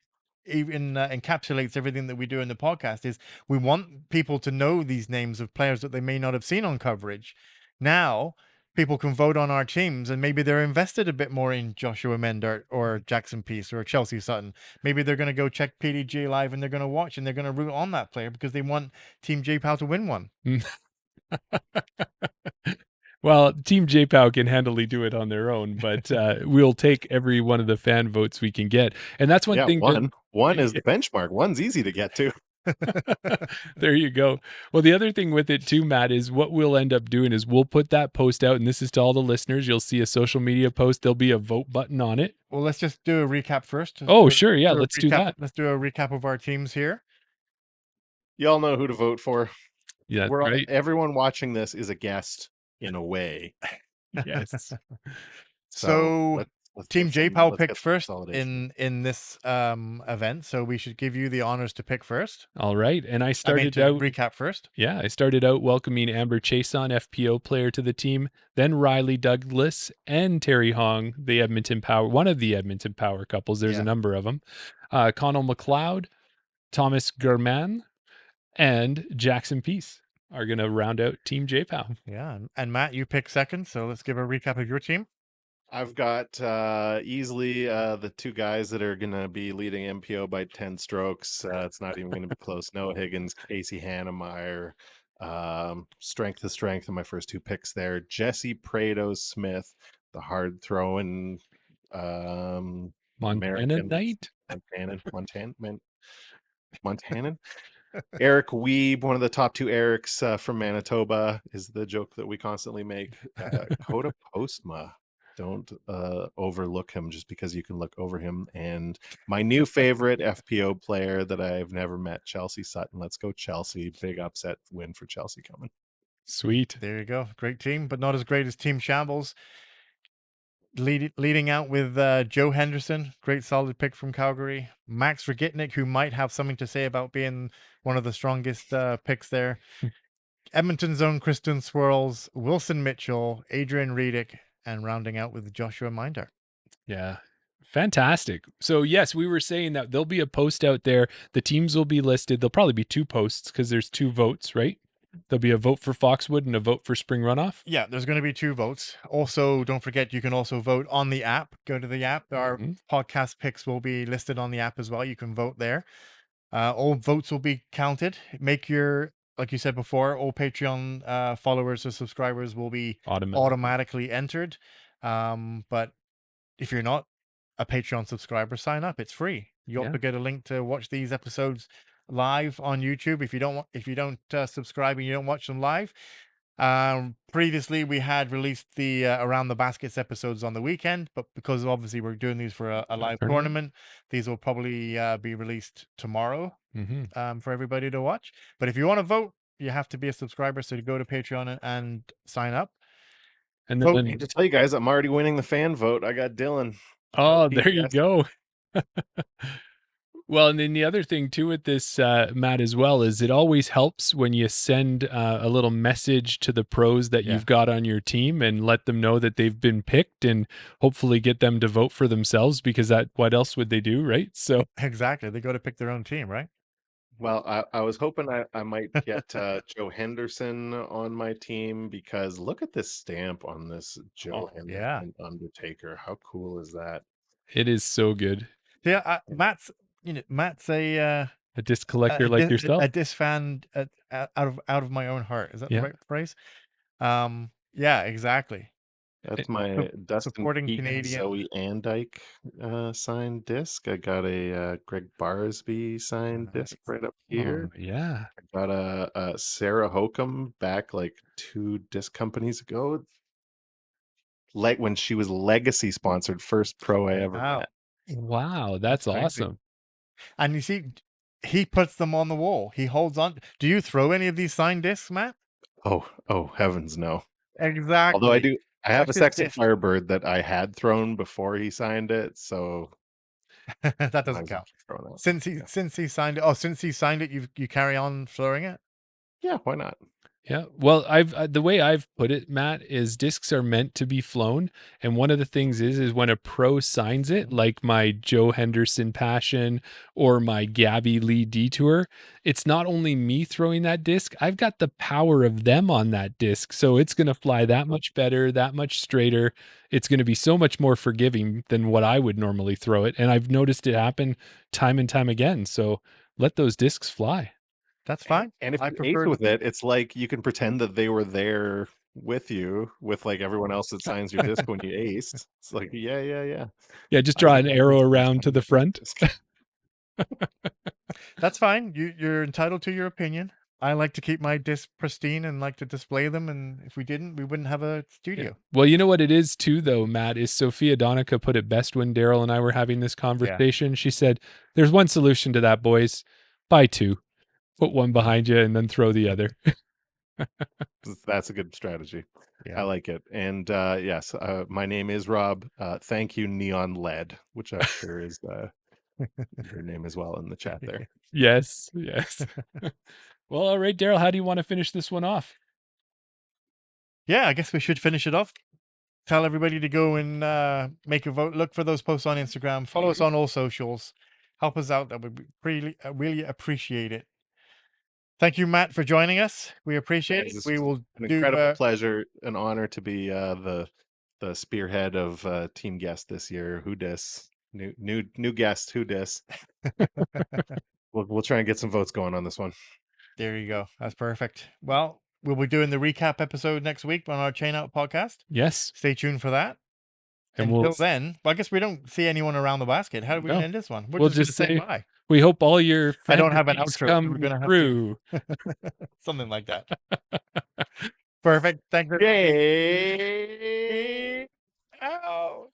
even encapsulates everything that we do in the podcast. Is we want people to know these names of players that they may not have seen on coverage. Now people can vote on our teams, and maybe they're invested a bit more in Joshua Mendert or Jackson Peace or Chelsea Sutton. Maybe they're going to go check PDG live and they're going to watch and they're going to root on that player because they want Team J Pow to win one. Well, Team JPOW can handily do it on their own, but we'll take every one of the fan votes we can get. And that's one Yeah, thing that one is the benchmark. One's easy to get to. there you go. Well, the other thing with it too, Matt, is what we'll end up doing is we'll put that post out, and this is to all the listeners. You'll see a social media post. There'll be a vote button on it. Well, let's just do a recap first. Oh, sure. Yeah, let's do that. Let's do a recap of our teams here. Y'all know who to vote for. Yeah, We're all, right. everyone watching this is a guest in a way. Yes. So let's Team get J some, Pow let's picked get some first consolidation. in this event, so we should give you the honors to pick first. All right. And I I mean, started to out. recap first. Yeah, I started out welcoming Amber Chason, FPO player to the team, then Riley Douglas and Terry Hong, the Edmonton Power, one of the Edmonton Power couples. There's Yeah. a number of them. Connell McLeod, Thomas German, and Jackson Peace are going to round out Team JPOW. Yeah, and Matt, you picked second, so let's give a recap of your team. I've got easily the two guys that are going to be leading MPO by 10 strokes. It's not even going to be close. Noah Higgins, Casey Hannemeyer, strength to strength in my first two picks there. Jesse Prado Smith, the hard throwing Montana American Knight. Montanan. Eric Weeb, one of the top two Erics from Manitoba, is the joke that we constantly make. Coda Postma. Don't overlook him just because you can look over him. And my new favorite FPO player that I've never met, Chelsea Sutton. Let's go, Chelsea. Big upset win for Chelsea coming. Sweet. There you go. Great team, but not as great as Team Shambles. Leading out with Joe Henderson, great solid pick from Calgary. Max Rogitnik, who might have something to say about being one of the strongest picks there. Edmonton's own Kristen Swirls, Wilson Mitchell, Adrian Redick, and rounding out with Joshua Minder. Yeah. Fantastic. So, yes, we were saying that there'll be a post out there. The teams will be listed. There'll probably be two posts because there's two votes, right? There'll be a vote for Foxwood and a vote for Spring Runoff. Yeah, there's going to be two votes. Also, don't forget, you can also vote on the app. Go to the app. Our podcast picks will be listed on the app as well. You can vote there. All votes will be counted. Make your, like you said before, all Patreon followers or subscribers will be automatically entered. But if you're not a Patreon subscriber, sign up. It's free. You also get a link to watch these episodes live on YouTube. If you don't subscribe and you don't watch them live, previously we had released the Around the Baskets episodes on the weekend, but because obviously we're doing these for a live tournament, these will probably be released tomorrow for everybody to watch. But if you want to vote, you have to be a subscriber. So to go to Patreon and sign up. And then I need to tell you guys, I'm already winning the fan vote. I got Dylan. Oh, there you go. Well, and then the other thing too with this, Matt, as well, is it always helps when you send a little message to the pros that you've got on your team and let them know that they've been picked and hopefully get them to vote for themselves because what else would they do, right? So exactly, they go to pick their own team, right? Well, I was hoping I might get Joe Henderson on my team because look at this stamp on this Joe Henderson Undertaker. How cool is that? It is so good. Yeah, Matt's a disc collector like yourself. A disc fan out of my own heart. Is that the right phrase? Yeah, exactly. That's my Dustin supporting Peak, Canadian. Zoe Andyke signed disc. I got a Greg Barsby signed disc right up here. Yeah. I got a Sarah Hokum back like 2 disc companies ago. Like when she was Legacy sponsored, first pro I ever Wow. met. Wow, That's that's crazy. awesome. And you see, he puts them on the wall. He holds on. Do you throw any of these signed discs, Matt? Oh heavens no. Although Exactly. I have a That's his sexy disc. Firebird that I had thrown before he signed it, so That might doesn't as well count. keep throwing that. Since he signed it. Oh, since he signed it, you carry on throwing it. Yeah, why not? Yeah. Well, the way I've put it, Matt, is discs are meant to be flown, and one of the things is when a pro signs it, like my Joe Henderson Passion or my Gabby Lee Detour, it's not only me throwing that disc, I've got the power of them on that disc, so it's going to fly that much better, that much straighter. It's going to be so much more forgiving than what I would normally throw it, and I've noticed it happen time and time again. So let those discs fly. That's fine. And if I you ace prefer. with it, it's like you can pretend that they were there with you, with like everyone else that signs your disc when you aced. It's like, yeah. Yeah, just I draw did an that arrow disc. I around to signed the that front. disc. That's fine. You're entitled to your opinion. I like to keep my discs pristine and like to display them. And if we didn't, we wouldn't have a Yeah. studio. Well, you know what it is too, though, Matt, is Sophia Donica put it best when Daryl and I were having this conversation. She said, "There's one solution to that, boys. Buy 2, put one behind you, and then throw the other." That's a good strategy. Yeah. I like it. And yes, my name is Rob. Thank you, Neon Lead, which I'm sure is your name as well in the chat there. Yes. Well, all right, Daryl, how do you want to finish this one off? Yeah, I guess we should finish it off. Tell everybody to go and make a vote. Look for those posts on Instagram. Follow us on all socials. Help us out. That would really appreciate it. Thank you, Matt, for joining us. We appreciate it. It's We will an do. incredible pleasure, an honor to be the spearhead of Team Guest this year. Who dis? New guest. Who dis? We'll try and get some votes going on this one. There you go. That's perfect. Well, we'll be doing the recap episode next week on our Chain Out podcast. Yes. Stay tuned for that. And Until then, well, I guess we don't see anyone around the basket. How do we No. end this one? We're We'll just going to just say say bye. we hope all your I don't have an fantasies outro, so we're come going to have true. to something like that. Perfect. Thank you. Yay! Ow.